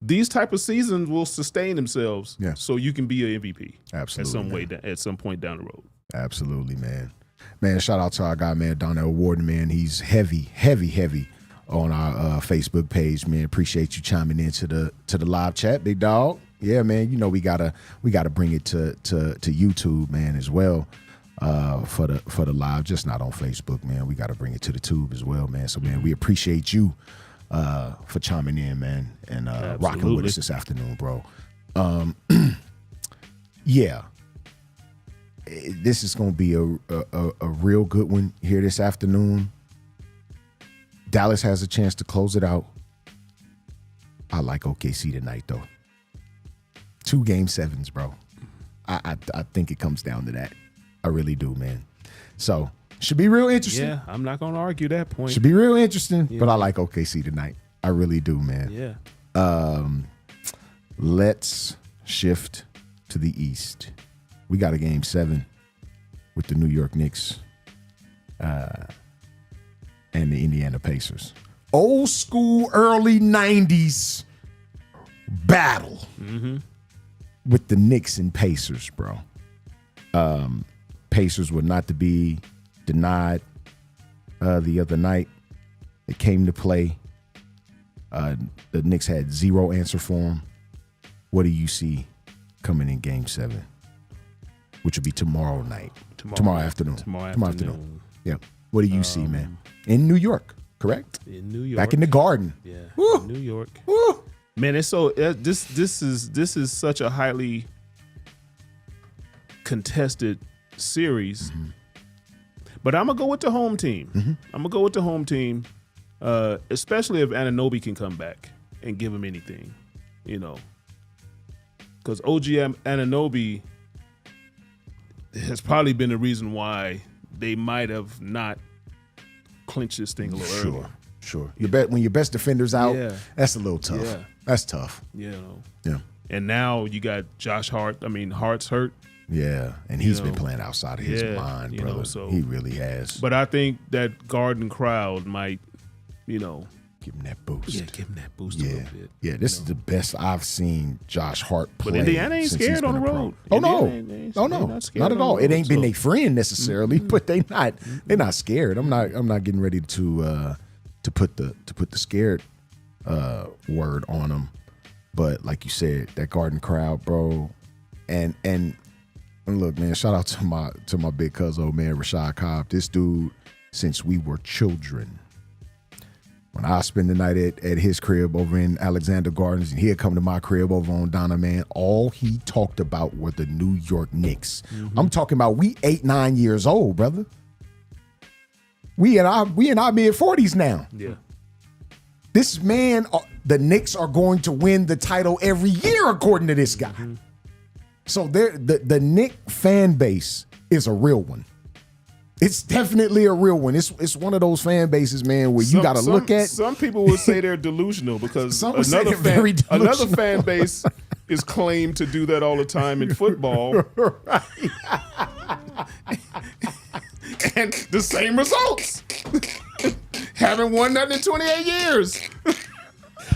these type of seasons will sustain themselves. Yeah. So you can be an MVP. Absolutely. At some point down the road. Absolutely, man. Man, shout out to our guy, man, Donnell Warden, man. He's heavy on our Facebook page, man. Appreciate you chiming into the live chat, big dog. Yeah, man. We gotta bring it to YouTube, man, as well. For the live, just not on Facebook, man. We gotta bring it to the tube as well, man. So, man, we appreciate you for chiming in, man, and rocking with us this afternoon, bro. Yeah. This is going to be a real good one here this afternoon. Dallas has a chance to close it out. I like OKC tonight, though. 2 Game 7s, bro. I think it comes down to that. I really do, man. So, should be real interesting. Yeah, I'm not going to argue that point. Should be real interesting, but I like OKC tonight. I really do, man. Yeah. Let's shift to the East. We got a Game 7 with the New York Knicks and the Indiana Pacers. Old school, early 90s battle with the Knicks and Pacers, bro. Pacers were not to be denied the other night. They came to play. The Knicks had 0 answer for them. What do you see coming in Game 7? Which will be tomorrow night. Tomorrow afternoon. Yeah. What do you see, man? In New York, correct? In New York. Back in the Garden. Yeah. Woo. In New York. Woo. Man, it's so this is such a highly contested series. But I'm gonna go with the home team. I'm gonna go with the home team. especially if Anunoby can come back and give him anything, because OG Anunoby has probably been the reason why they might have not clinched this thing a little earlier. Sure. When your best defender's out, Yeah. that's a little tough. Yeah. That's tough. Yeah. And now you got Josh Hart. Hart's hurt. Yeah, and he's been playing outside of his mind, brother. So he really has. But I think that Garden crowd might, give him that boost. Yeah, give him that boost a little bit. Yeah, this is the best I've seen Josh Hart play. But Indiana ain't since he's scared on the been a pro. road. Oh no, Not not at all. It ain't been so. their friend necessarily, but they're not scared. I'm not getting ready to put the scared word on them. But like you said, that Garden crowd, bro, and look, man, shout out to my big cousin, old man Rashad Cobb. This dude, since we were children. When I spend the night at his crib over in Alexander Gardens, and he'd come to my crib over on Donna, man, all he talked about were the New York Knicks. Mm-hmm. I'm talking about we 8-9 years old, brother. We in our mid-40s now. Yeah. This man, the Knicks are going to win the title every year, according to this guy. Mm-hmm. So the Knick fan base is a real one. It's definitely a real one. It's one of those fan bases, man, where you got to look at. Some people would say they're delusional because another fan base is claimed to do that all the time in football. Right. And the same results. Haven't won nothing in 28 years.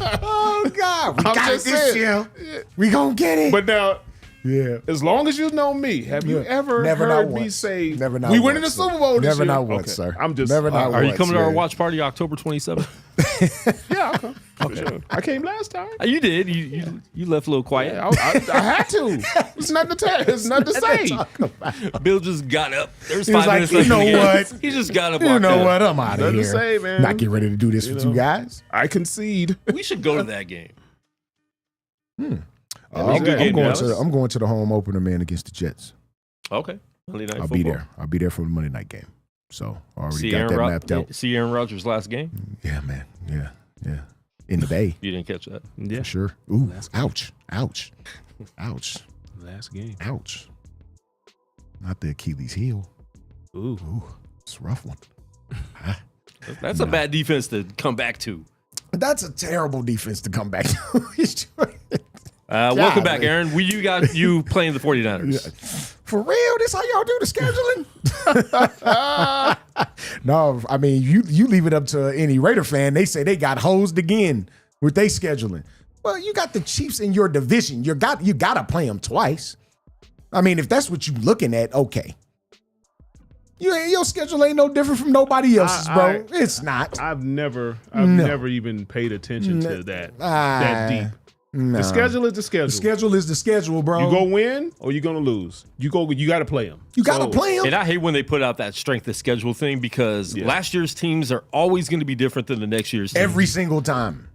Oh, God. We I'm got it just this saying. year. We going to get it. But now, yeah. as long as you know me, have you ever Never heard not me once. say, Never not we winning the once, Super Bowl this Never year? not once, sir. I'm just, Never not Are you once, coming to our yeah. watch party October 27th? Yeah, I'll come. For sure. I came last time. You did. You left a little quiet. Yeah, I had to. It's nothing to tell. It's nothing to say. Bill just got up. There's He was 5 like, minutes you left know in the game. what? He just got up. You walked know out. what? I'm out of Nothing here. to say, man. Not getting ready to do this for two guys. I concede. We should go to that game. good I'm game, going to the home opener, man, against the Jets. Okay. Monday Night I'll Football. be there. I'll be there for the Monday night game. So I already See got Aaron, that mapped out. See Aaron Rodgers' last game? Yeah, man. Yeah. In the Bay. You didn't catch that? Yeah. For sure. Ooh, ouch. Ouch. Last game. Ouch. Not the Achilles heel. Ooh. It's a rough one. That's a bad defense to come back to. That's a terrible defense to come back to. Welcome back, Aaron. You got you playing the 49ers. For real? This how y'all do the scheduling? No, I mean, you leave it up to any Raider fan. They say they got hosed again with they scheduling. Well, you got the Chiefs in your division. You got to play them twice. I mean, if that's what you're looking at, okay. Your schedule ain't no different from nobody else's, bro. It's not. I've never even paid attention to that deep. No. The schedule is the schedule. The schedule is the schedule, bro. You go win or you gonna lose. You got to play them. You got to play them. And I hate when they put out that strength of schedule thing because last year's teams are always going to be different than the next year's team. Every single time.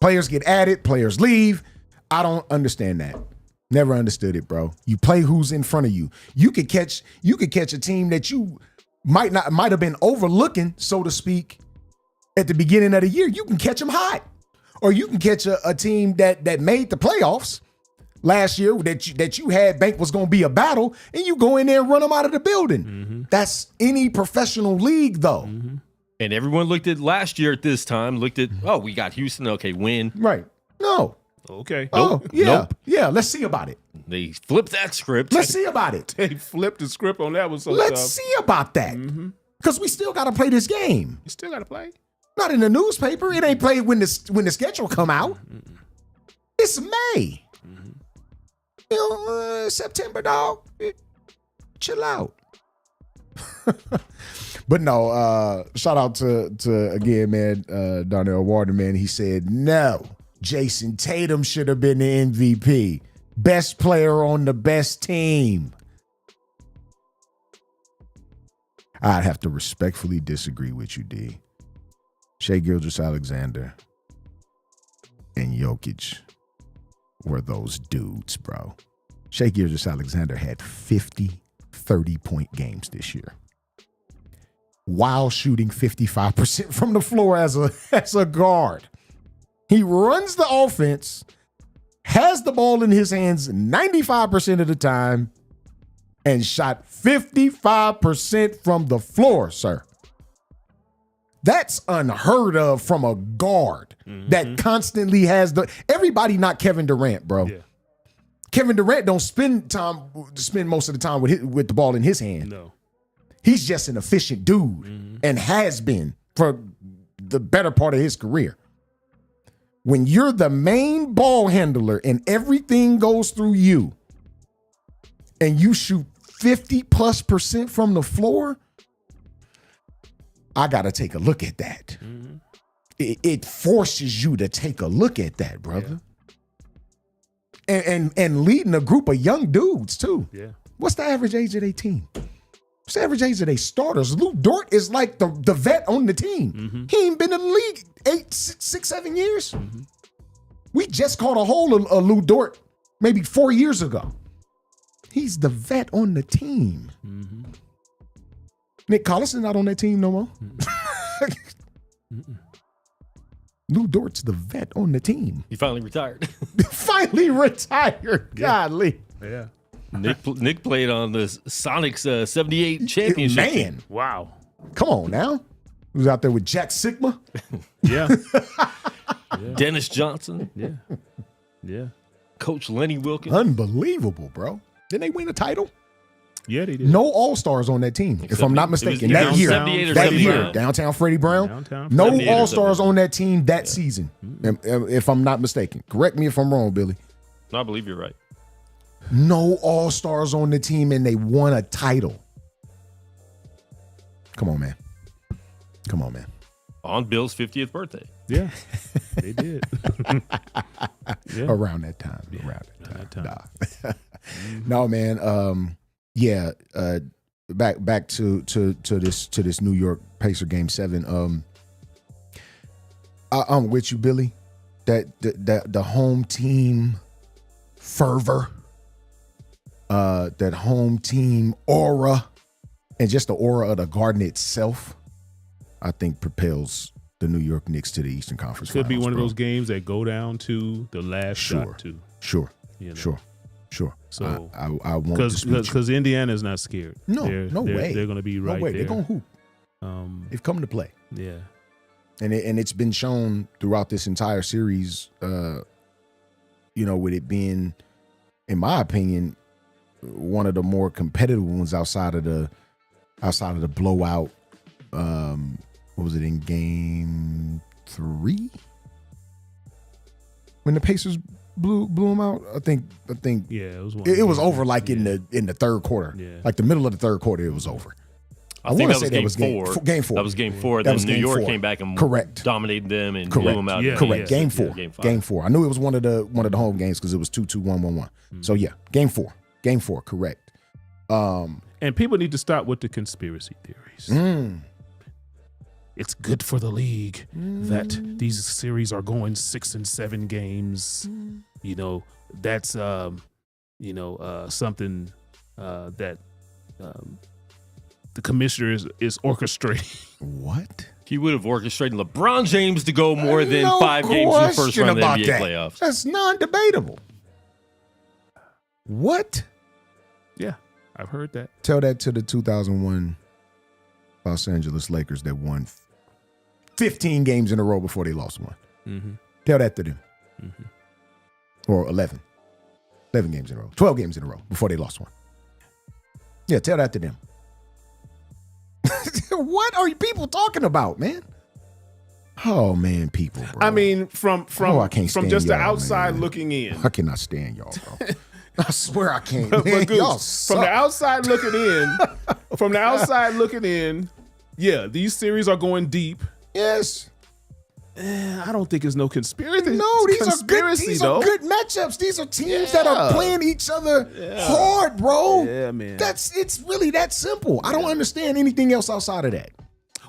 Players get added, players leave. I don't understand that. Never understood it, bro. You play who's in front of you. You could catch a team that you might have been overlooking, so to speak, at the beginning of the year. You can catch them hot. Or you can catch a team that made the playoffs last year that you had bank was going to be a battle, and you go in there and run them out of the building. Mm-hmm. That's any professional league, though. Mm-hmm. And everyone looked at last year at this time, we got Houston, okay, win. Right. No. Okay. Oh, Nope. yeah. Nope. Yeah, let's see about it. They flipped that script. Let's see about it. They flipped the script on that one. Let's see about that. Because we still got to play this game. You still got to play. Not in the newspaper. It ain't played when the schedule come out. It's May. September, dog. Chill out. But no, shout out to again, man, Darnell Warden, man. He said, no, Jason Tatum should have been the MVP. Best player on the best team. I'd have to respectfully disagree with you, D. Shai Gilgeous-Alexander and Jokic were those dudes, bro. Shai Gilgeous-Alexander had 50 30-point games this year. while shooting 55% from the floor as a guard. He runs the offense, has the ball in his hands 95% of the time, and shot 55% from the floor, sir. That's unheard of from a guard that constantly has everybody not Kevin Durant, bro. Yeah. Kevin Durant don't spend most of the time with the ball in his hand. No. He's just an efficient dude and has been for the better part of his career. When you're the main ball handler and everything goes through you and you shoot 50+% from the floor, I got to take a look at that. It forces you to take a look at that, brother. Yeah. And leading a group of young dudes, too. Yeah. What's the average age of their team? What's the average age of their starters? Lou Dort is like the vet on the team. He ain't been in the league 6, 7 years. We just caught a hold of Lou Dort maybe 4 years ago. He's the vet on the team. Nick Collison not on that team no more. Lou Dort's the vet on the team. He finally retired. Finally retired. Godly. Yeah. Nick played on the Sonics 78 championship. Man. Wow. Come on now. He was out there with Jack Sigma. Yeah. Dennis Johnson. Yeah. Yeah. Coach Lenny Wilkins. Unbelievable, bro. Didn't they win a title? Yeah, they did. No All-Stars on that team, if I'm not mistaken. That year, 78 or that 79. year, downtown Freddie Brown. Downtown No 78 or All-Stars 79. on that team that season, if I'm not mistaken. Correct me if I'm wrong, Billy. I believe you're right. No All-Stars on the team, and they won a title. Come on, man. Come on, man. On Bill's 50th birthday. Yeah, they did. Yeah. Around that time. Yeah, Around that time. time. No, man. Back to this New York Pacer game 7. I'm with you, Billy. That the home team fervor, that home team aura, and just the aura of the Garden itself, I think propels the New York Knicks to the Eastern Conference Could be Finals, one of bro. those games that go down to the last Sure. shot too. Sure. You know? Sure. So I won't dispute you. because Indiana's not scared. No They're- way. They're going to be right no way. there. They're gonna hoop. They've come to play. Yeah. And it's been shown throughout this entire series, with it being, in my opinion, one of the more competitive ones outside of the blowout. What was it in game 3? When the Pacers blew them out? I think Yeah, it was one. it was over like in the third quarter. Yeah. Like the middle of the third quarter, it was over. I think wanna that was say game 4. Game 4. That was game 4. That Then was New game York 4. came back and Correct. dominated them and blew Correct. them out. Yeah, Correct. yeah. Game 4. Game 5. Game 4. I knew it was one of the home games because it was 2-2, 1-1-1. So yeah, game 4. Game 4. Correct. And people need to stop with the conspiracy theories. It's good for the league that these series are going 6 and 7 games. That's something that the commissioner is orchestrating. What? He would have orchestrated LeBron James to go more than No 5 games in the first question round of the about NBA that. playoffs. That's non-debatable. What? Yeah, I've heard that. Tell that to the 2001 Los Angeles Lakers that won 15 games in a row before they lost one. Mm-hmm. Tell that to them. Or 11 games in a row. 12 games in a row before they lost one. Yeah, tell that to them. What are you people talking about, man? Oh, man, people, bro. I mean, from I can't from stand just the y'all, outside man. looking in. I cannot stand y'all, bro. I swear I can't. But Man, Goose, y'all from suck. the outside looking in, yeah, these series are going deep. Yes. I don't think it's no conspiracy. No, these conspiracy, are good matchups. These are teams that are Yeah. playing each other hard, bro. Yeah, man. It's really that simple. I don't understand anything else outside of that.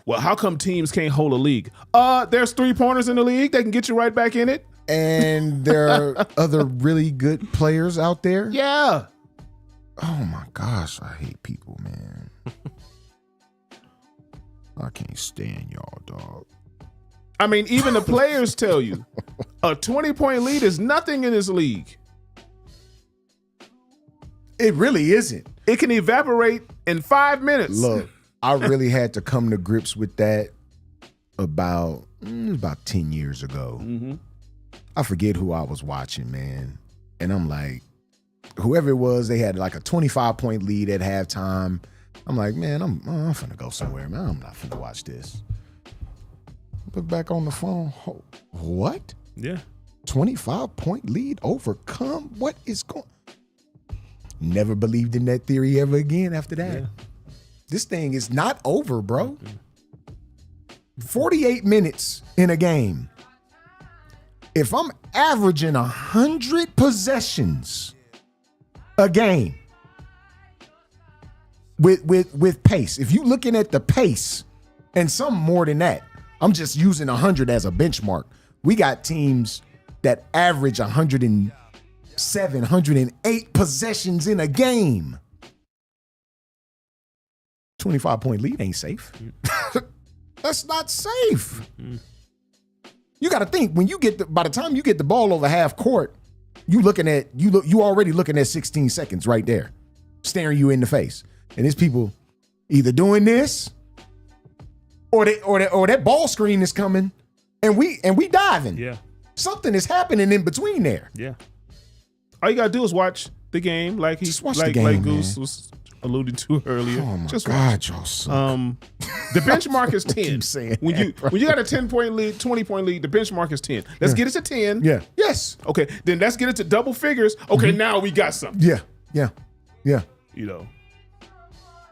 Well, how come teams can't hold a league? There's 3-pointers in the league. They can get you right back in it. And there are other really good players out there. Yeah. Oh my gosh, I hate people, man. I can't stand y'all, dog. I mean, even the players tell you a 20-point lead is nothing in this league. It really isn't. It can evaporate in 5 minutes. Look, I really had to come to grips with that about 10 years ago. Mm-hmm. I forget who I was watching, man. And I'm like, whoever it was, they had like a 25-point lead at halftime. I'm like, man, I'm finna go somewhere, man. I'm not finna watch this. Look back on the phone. Oh, what? Yeah. 25-point lead overcome? What is going? Never believed in that theory ever again after that. Yeah. This thing is not over, bro. 48 minutes in a game. If I'm averaging 100 possessions a game with pace, if you're looking at the pace and some more than that, I'm just using 100 as a benchmark. We got teams that average 107, 108 possessions in a game. 25-point lead ain't safe. That's not safe. You got to think when you get by the time you get the ball over half court, you already looking at 16 seconds right there, staring you in the face. And there's people either doing this or that ball screen is coming and we diving. Yeah. Something is happening in between there. Yeah. All you gotta do is watch the game, like Just watch the game, like Goose man. was alluding to earlier. Oh my Just God, y'all suck. The benchmark is 10. Keep saying when you that, when you got a 10-point lead, 20-point lead, the benchmark is 10. Let's get it to 10. Yeah. Yes. Okay, then let's get it to double figures. Okay, now we got something. Yeah. Yeah. Yeah. You know.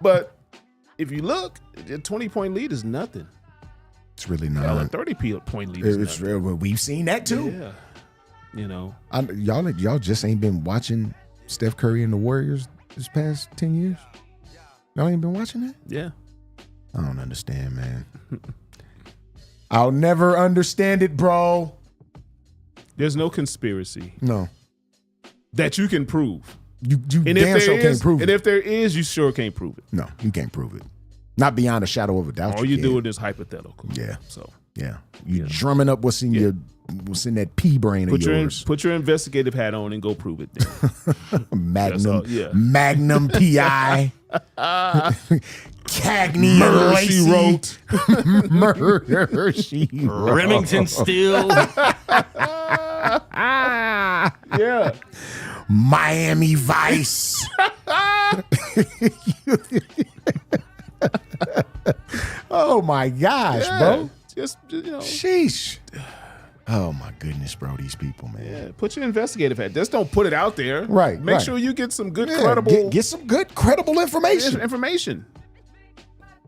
But if you look, a 20-point lead is nothing. It's really Hell, a not. 30-point lead is It's nothing. real. We've seen that too. Yeah. You know. Y'all just ain't been watching Steph Curry and the Warriors this past 10 years? Y'all ain't been watching that? Yeah. I don't understand, man. I'll never understand it, bro. There's no conspiracy No. that you can prove. You And damn if sure there can't is, prove and it. if there is, you sure can't prove it. No, you can't prove it. Not beyond a shadow of a doubt. All you can. doing is hypothetical. Yeah. So Yeah. You drumming up what's in that pea brain of yours. put your investigative hat on and go prove it. Then. Magnum, That's all, yeah. Magnum PI, Cagney Murder, and she Lacey. wrote. Murder, she wrote. Remington Steele. Yeah. Miami Vice. Oh my gosh, bro. Just you know. Sheesh. Oh my goodness, bro. These people, man. Yeah, put your investigative hat. Just don't put it out there. Right, Make right. sure you get some good, Yeah, credible get some good, credible information. information.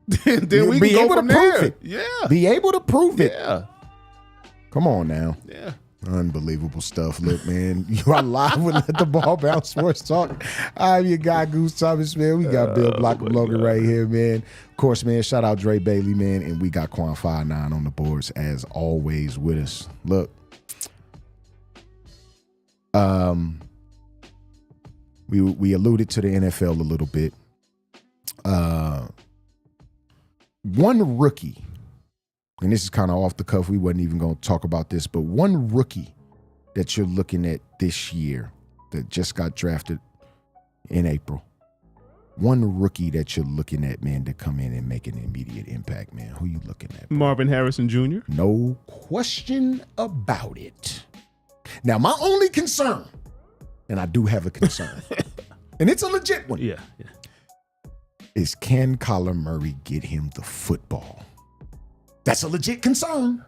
Then You'll we be can go able to from prove there. it. Yeah. Be able to prove it. Yeah. Come on now. Yeah. Unbelievable stuff. Look, man, you are live with Let the Ball Bounce Sports Talk. I'm your guy, Goose Thomas, man. We got Bill Blocker right here, man. Of course, man, shout out Dre Bailey, man. And we got Quan 59 on the boards, as always, with us. Look, we alluded to the NFL a little bit. One rookie, and this is kind of off the cuff, we wasn't even going to talk about this, but one rookie that you're looking at this year that just got drafted in April, one rookie that you're looking at, man, to come in and make an immediate impact, man. Who you looking at, bro? Marvin Harrison Jr. No question about it. Now, my only concern, and I do have a concern, and it's a legit one, Yeah. is can Kyler Murray get him the football? That's a legit concern.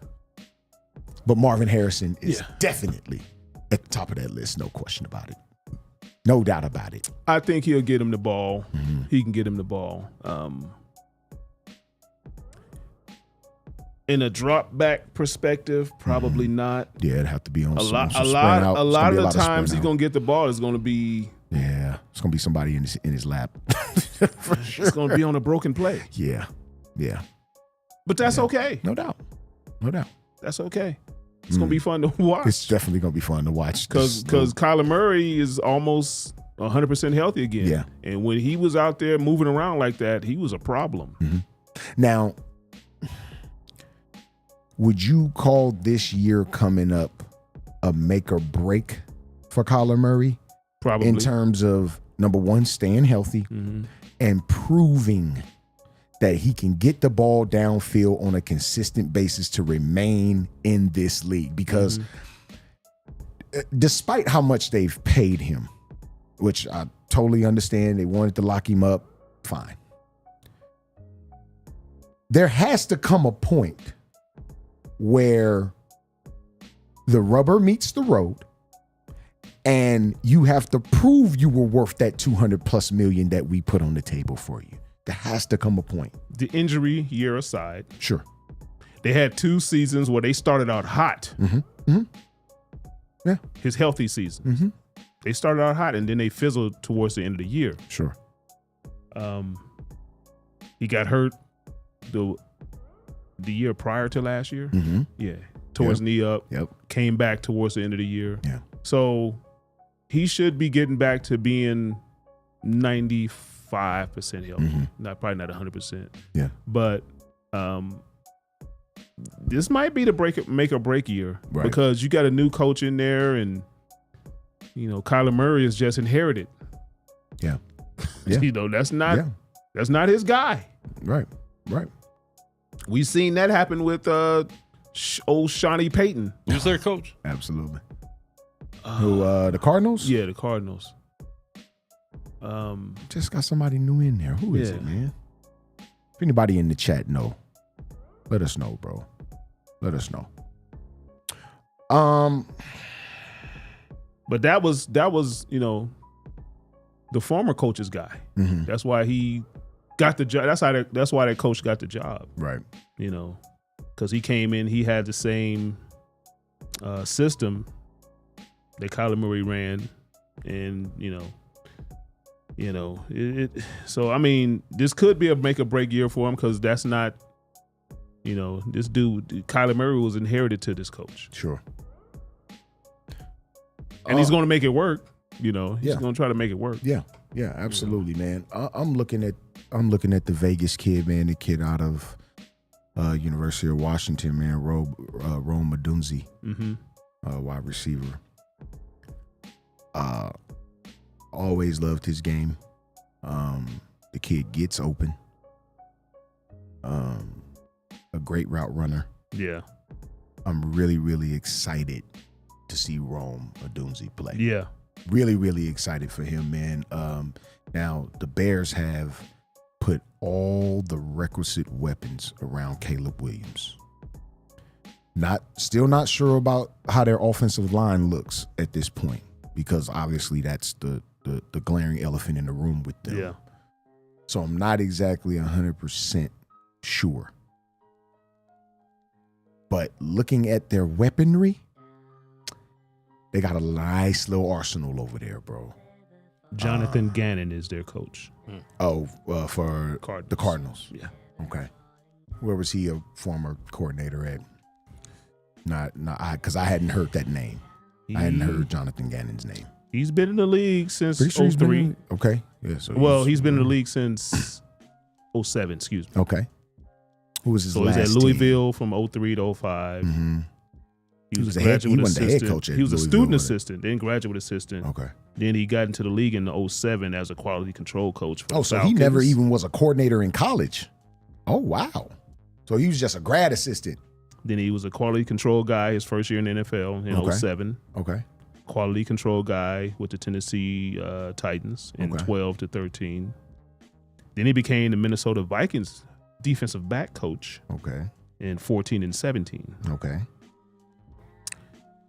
But Marvin Harrison is definitely at the top of that list, no question about it. No doubt about it. I think he'll get him the ball. He can get him the ball. In a drop back perspective, probably not. Yeah, it'd have to be on A some lot sprint out. of It's gonna be the lot times sprint he's out. gonna get the ball is gonna be Yeah, it's gonna be somebody in his lap. For sure. it's gonna be on a broken play. Yeah. But that's okay. No doubt. That's okay. It's gonna be fun to watch. It's definitely gonna be fun to watch. Because Kyler Murray is almost 100% healthy again. Yeah. And when he was out there moving around like that, he was a problem. Now, would you call this year coming up a make or break for Kyler Murray? Probably. In terms of, number one, staying healthy and proving that he can get the ball downfield on a consistent basis to remain in this league. Because despite how much they've paid him, which I totally understand, they wanted to lock him up, fine. There has to come a point where the rubber meets the road and you have to prove you were worth that $200+ million that we put on the table for you. There has to come a point. The injury year aside, Sure. they had 2 seasons where they started out hot. Yeah. His healthy season. They started out hot and then they fizzled towards the end of the year. Sure. He got hurt the year prior to last year. Yeah. Tore his knee up. Yep. Came back towards the end of the year. Yeah. So he should be getting back to being 95% healthy. Probably not 100%. Yeah. But this might be the make or break year because you got a new coach in there, and Kyler Murray is just inherited. Yeah. That's not his guy. Right. We've seen that happen with old Shawnee Payton. Who's their coach? Absolutely. Who, the Cardinals? Yeah, the Cardinals. Just got somebody new in there. Who is it, man? If anybody in the chat know, let us know, bro. Let us know. But that was the former coach's guy. That's why he got the job. That's why that coach got the job. Right. Because he came in, he had the same system that Kyler Murray ran, and So I mean, this could be a make or break year for him because that's not. This dude, Kyler Murray, was inherited to this coach. Sure. And he's going to make it work. He's going to try to make it work. Yeah, absolutely, man. I'm looking at the Vegas kid, man. The kid out of University of Washington, man. Rome Odunze, wide receiver. Always loved his game. The kid gets open. A great route runner. Yeah. I'm really, really excited to see Rome Odunze play. Yeah. Really, really excited for him, man. Now, the Bears have put all the requisite weapons around Caleb Williams. Still not sure about how their offensive line looks at this point, because obviously that's the glaring elephant in the room with them. Yeah. So I'm not exactly 100% sure. But looking at their weaponry, they got a nice little arsenal over there, bro. Jonathan Gannon is their coach. For Cardinals. The Cardinals. Yeah. Okay. Where was he a former coordinator at? Because I hadn't heard that name. I hadn't heard Jonathan Gannon's name. He's been in the league since Pretty sure 03. Okay. Yeah. So he's been in the league since 07, excuse me. Okay. Who was his so last he's at team? Louisville from 03 to 05. He was a graduate assistant. He was a student assistant, then graduate assistant. Okay. Then he got into the league in 07 as a quality control coach. For So he never even was a coordinator in college. Oh, wow. So he was just a grad assistant. Then he was a quality control guy his first year in the NFL in 07. Okay. Quality control guy with the Tennessee Titans in 12 to 13. Then he became the Minnesota Vikings defensive back coach. Okay. In 14 and 17. Okay.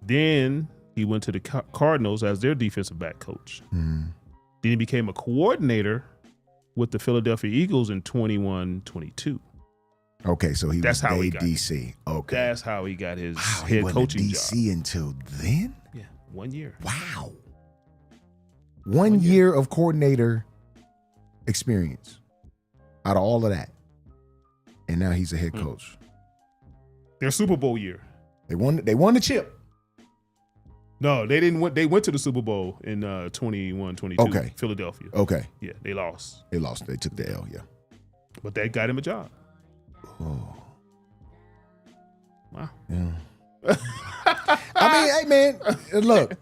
Then he went to the Cardinals as their defensive back coach. Then he became a coordinator with the Philadelphia Eagles in 21-22. Okay, so That's how he got DC. Okay. That's how he got his Wow, head he wasn't coaching at DC job. until then? Yeah, 1 year. Wow. One year of coordinator experience out of all of that. And now he's a head coach. Their Super Bowl year. They won the chip. No, they didn't. They went to the Super Bowl in 21-22. Okay. Philadelphia. Okay. Yeah, they lost. They lost. They took the L, yeah. But that got him a job. Oh. Wow. Yeah. I mean, hey man, look,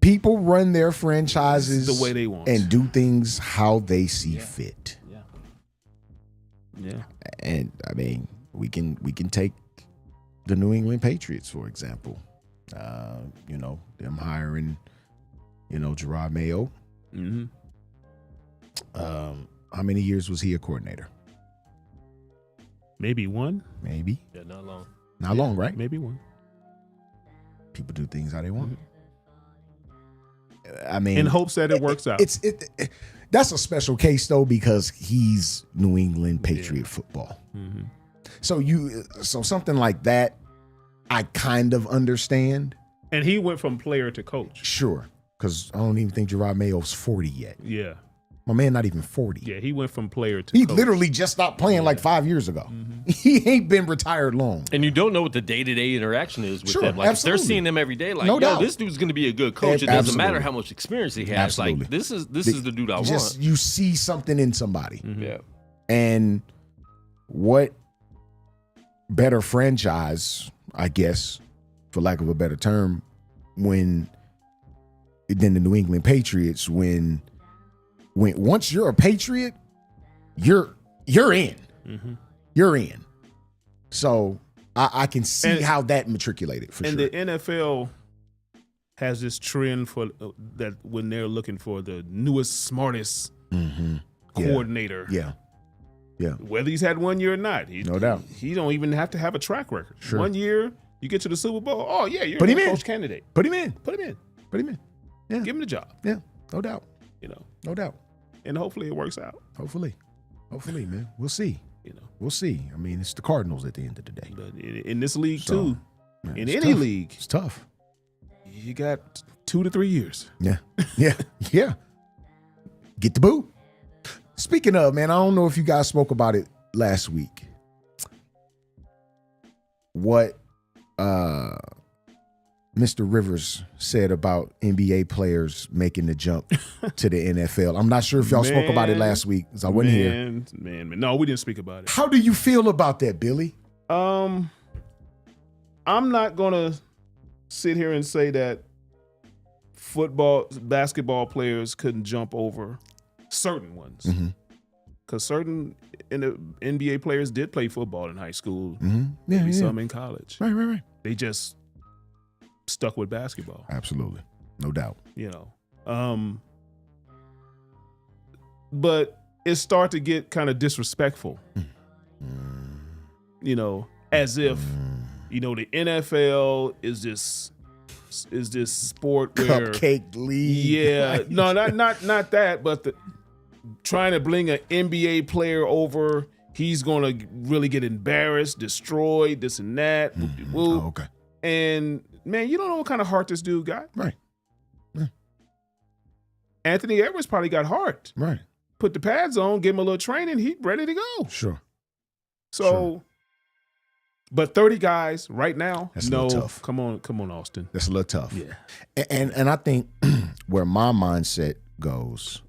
people run their franchises the way they want and do things how they see fit. Yeah. And I mean, we can take the New England Patriots, for example. Them hiring, Gerard Mayo. Mm-hmm. How many years was he a coordinator? Maybe one. Maybe. Yeah, not long. Not long, right? Maybe one. People do things how they want. I mean, In hopes that it works out. That's a special case though, because he's New England Patriot football. Mm-hmm. So something like that, I kind of understand. And he went from player to coach. Sure, because I don't even think Gerard Mayo's 40 yet. Yeah. My man, not even 40. Yeah, he went from player to He coach. literally just stopped playing like 5 years ago. Mm-hmm. He ain't been retired long. And you don't know what the day-to-day interaction is with Sure, them. Like, if they're absolutely. seeing them every day, like, No doubt. this dude's going to be a good coach. It doesn't Absolutely. matter how much experience he has. Absolutely. Like, this is the dude I want. You see something in somebody. Mm-hmm. Yeah. And what better franchise, I guess, for lack of a better term, than the New England Patriots when once you're a Patriot, you're in. Mm-hmm. You're in. So I can see how that matriculated for and sure. the NFL has this trend for that when they're looking for the newest, smartest coordinator. Yeah. Whether he's had 1 year or not, No doubt. He don't even have to have a track record. Sure. 1 year, you get to the Super Bowl. Oh yeah, you're Put a him in. coach candidate. Put him in. Put him in. Put him in. Yeah. Give him the job. Yeah. No doubt. No doubt. And hopefully it works out. Hopefully, man. We'll see. You know, We'll see. I mean, it's the Cardinals at the end of the day. but in this league So, too, man, in it's any tough. league, It's tough. you got 2 to 3 years. Yeah. Yeah. Get the boot. Speaking of, man, I don't know if you guys spoke about it last week. What Mr. Rivers said about NBA players making the jump to the NFL. I'm not sure if y'all spoke about it last week, because I wasn't here. Man. No, we didn't speak about it. How do you feel about that, Billy? I'm not gonna sit here and say that basketball players couldn't jump over certain ones, because certain NBA players did play football in high school, maybe some in college. Right. They just stuck with basketball. Absolutely, no doubt. But it started to get kind of disrespectful. As if the NFL is this sport where Cupcake league. Yeah, no, not that, but trying to bring an NBA player over, he's gonna really get embarrassed, destroyed, this and that. Oh, okay. And man, you don't know what kind of heart this dude got. Right. Yeah. Anthony Edwards probably got heart. Right. Put the pads on, give him a little training, he's ready to go. Sure. So, but 30 guys right now, That's a no. little tough. Come on, Austin. That's a little tough. Yeah. And I think where my mindset goes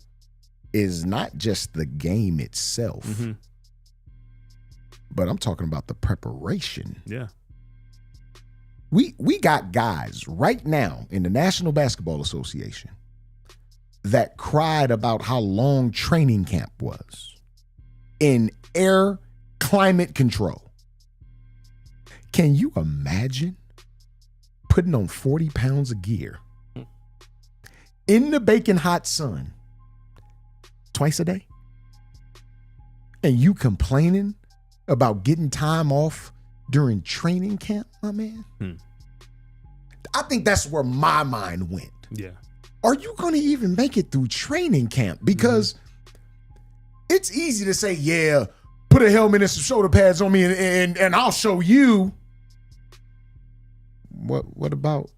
is not just the game itself, but I'm talking about the preparation. Yeah. We got guys right now in the National Basketball Association that cried about how long training camp was in air climate control. Can you imagine putting on 40 pounds of gear in the baking hot sun twice a day? And you complaining about getting time off during training camp, my man? I think that's where my mind went. Yeah. Are you going to even make it through training camp? Because it's easy to say, yeah, put a helmet and some shoulder pads on me and I'll show you. What about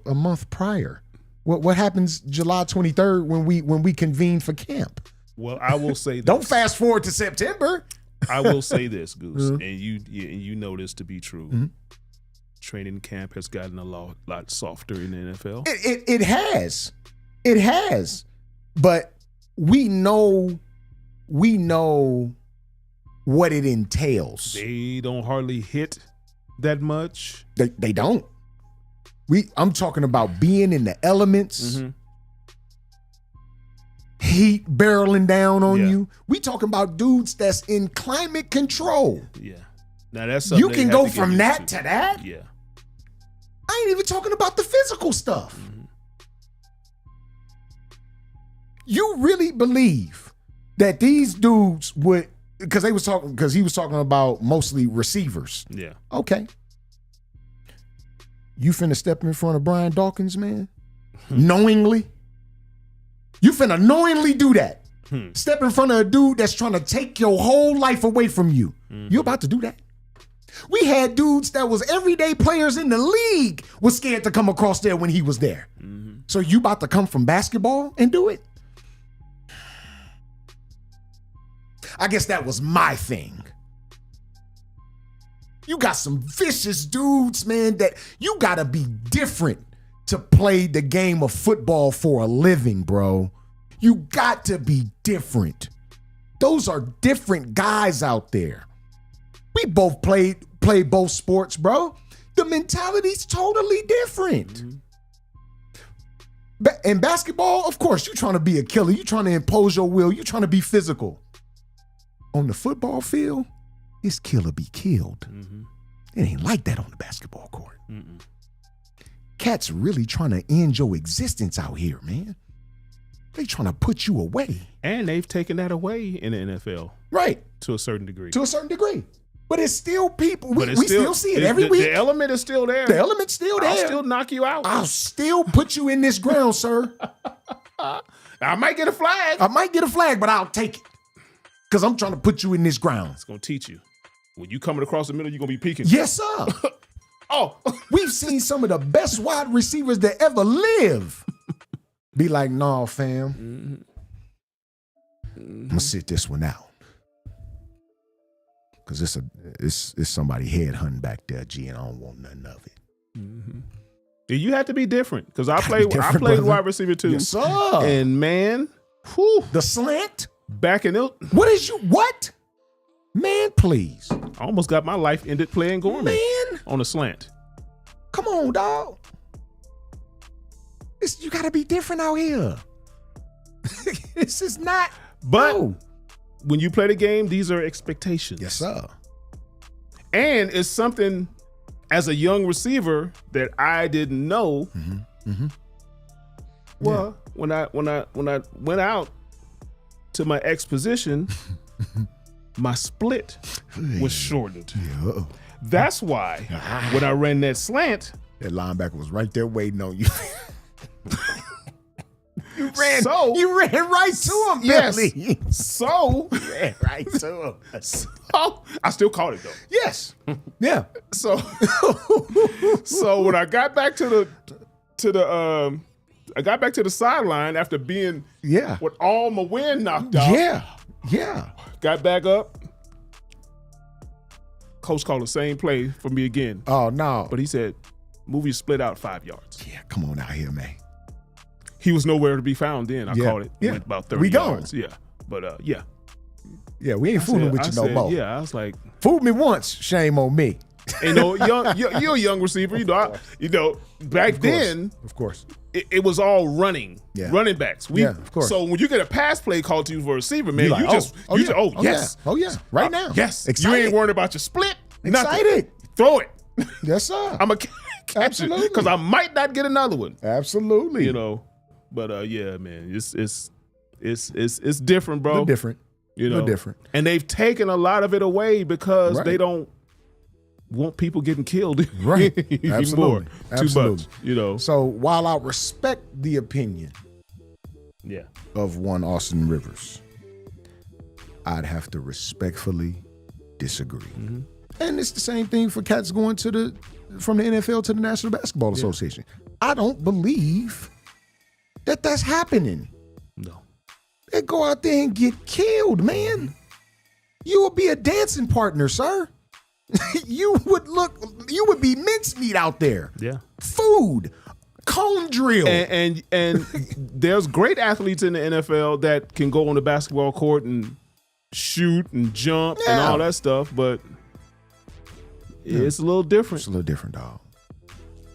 a month prior? What happens July 23rd when we convene for camp? Well, I will say this. Don't fast forward to September. I will say this, Goose, and you know this to be true. Training camp has gotten a lot softer in the NFL. It has, but we know what it entails. They don't hardly hit that much. They don't. I'm talking about being in the elements. Mm-hmm. Heat barreling down on Yeah. you. We talking about dudes that's in climate control. Yeah. Now that's something You they can have go to get from used that to that. Yeah. I ain't even talking about the physical stuff. Mm-hmm. You really believe that these dudes would, because he was talking about mostly receivers. Yeah. Okay. You finna step in front of Brian Dawkins, man? Knowingly? You finna knowingly do that. Step in front of a dude that's trying to take your whole life away from you. You about to do that? We had dudes that was everyday players in the league was scared to come across there when he was there. So you about to come from basketball and do it? I guess that was my thing. You got some vicious dudes, man, that you gotta be different to play the game of football for a living, bro. You got to be different. Those are different guys out there. We both play both sports, bro. The mentality's totally different. In basketball, of course, you're trying to be a killer. You're trying to impose your will. You're trying to be physical. On the football field, it's kill or be killed. It ain't like that on the basketball court. Cats really trying to end your existence out here, man. They trying to put you away. And they've taken that away in the NFL. Right. To a certain degree. To a certain degree. But it's still people. But We it's still see it every week. The element is still there. The element's still there. I'll still knock you out. I'll still put you in this ground, sir. I might get a flag. I might get a flag, but I'll take it. Because I'm trying to put you in this ground. It's going to teach you. When you coming across the middle, you're going to be peeking. Yes, sir. Oh. We've seen some of the best wide receivers that ever live be like, nah, fam. I'm going to sit this one out. Because it's somebody head hunting back there, G, and I don't want nothing of it. You have to be different. Because I played brother. wide receiver too. Yes, sir. And man, whew, The slant? back in it, What? Man, please. I almost got my life ended playing Gorman Man. on a slant. Come on, dog. You got to be different out here. This is not. But no. when you play the game, these are expectations. Yes, sir. And it's something as a young receiver that I didn't know. Well, when I went out to my X position, my split was shortened. Yeah. That's why when I ran that slant, That linebacker was right there waiting on you. You ran right to him, yes. Billy. So Ran right to him. I still caught it though. Yes. Yeah. So when I got back to the sideline after being with all my wind knocked out. Yeah. Got back up. Coach called the same play for me again. Oh, no. But he said, move your split out 5 yards. Yeah, come on out here, man. He was nowhere to be found then. I called it. Yeah. Went about 30 We gone. yards. Yeah. But yeah. Yeah, we ain't fooling with you no more. Yeah, I was like, Fooled me once, shame on me. you know, you're a young receiver. Back then, Of course. it was all running, running backs. Of course. So when you get a pass play called to you for a receiver, man, You're like, yes. Oh, yeah. Right now. Yes. Excited. You ain't worried about your split. Nothing. Excited. Throw it. Yes, sir. I'm a catch Absolutely. because I might not get another one. Absolutely. You know, but yeah, man, it's different, bro. They're different. You know, They're different. and they've taken a lot of it away because Right. they don't want people getting killed Right. anymore. Absolutely. Too much. You know. So while I respect the opinion Yeah. of one Austin Rivers, I'd have to respectfully disagree. Mm-hmm. And it's the same thing for cats going from the NFL to the National Basketball Association. I don't believe that that's happening. No. They go out there and get killed, man. You would be a dancing partner, sir. You would be mincemeat out there. Yeah. Food, cone drill. And there's great athletes in the NFL that can go on the basketball court and shoot and jump and all that stuff, but It's a little different. It's a little different, dog.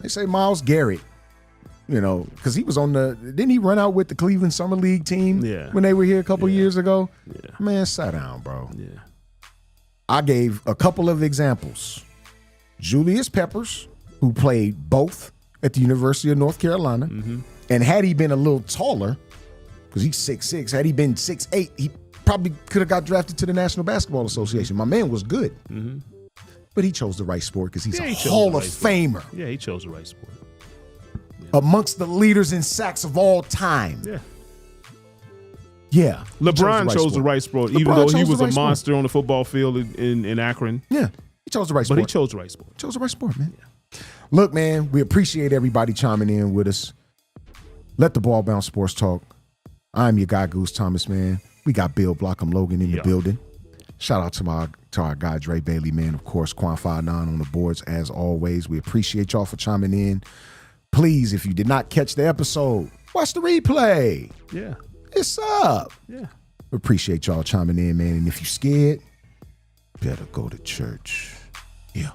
They say Myles Garrett, because he was didn't he run out with the Cleveland Summer League team when they were here a couple years ago? Yeah. Man, sit down, bro. Yeah. I gave a couple of examples. Julius Peppers, who played both at the University of North Carolina, and had he been a little taller, because he's 6'6", had he been 6'8", he probably could have got drafted to the National Basketball Association. My man was good. But he chose the right sport because he's a Hall of Famer. Yeah, he chose the right sport. Amongst the leaders in sacks of all time. Yeah. Yeah. LeBron chose the right sport, even though he was a monster on the football field in Akron. Yeah. He chose the right sport. But he chose the right sport. Chose the right sport, man. Yeah. Look, man, we appreciate everybody chiming in with us. Let the ball bounce sports talk. I'm your guy, Goose Thomas, man. We got Bill Blockham Logan in the building. Shout out to our guy, Dre Bailey, man. Of course, Quan59 on the boards, as always. We appreciate y'all for chiming in. Please, if you did not catch the episode, watch the replay. Yeah. It's up. Yeah. We appreciate y'all chiming in, man. And if you're scared, better go to church. Yeah.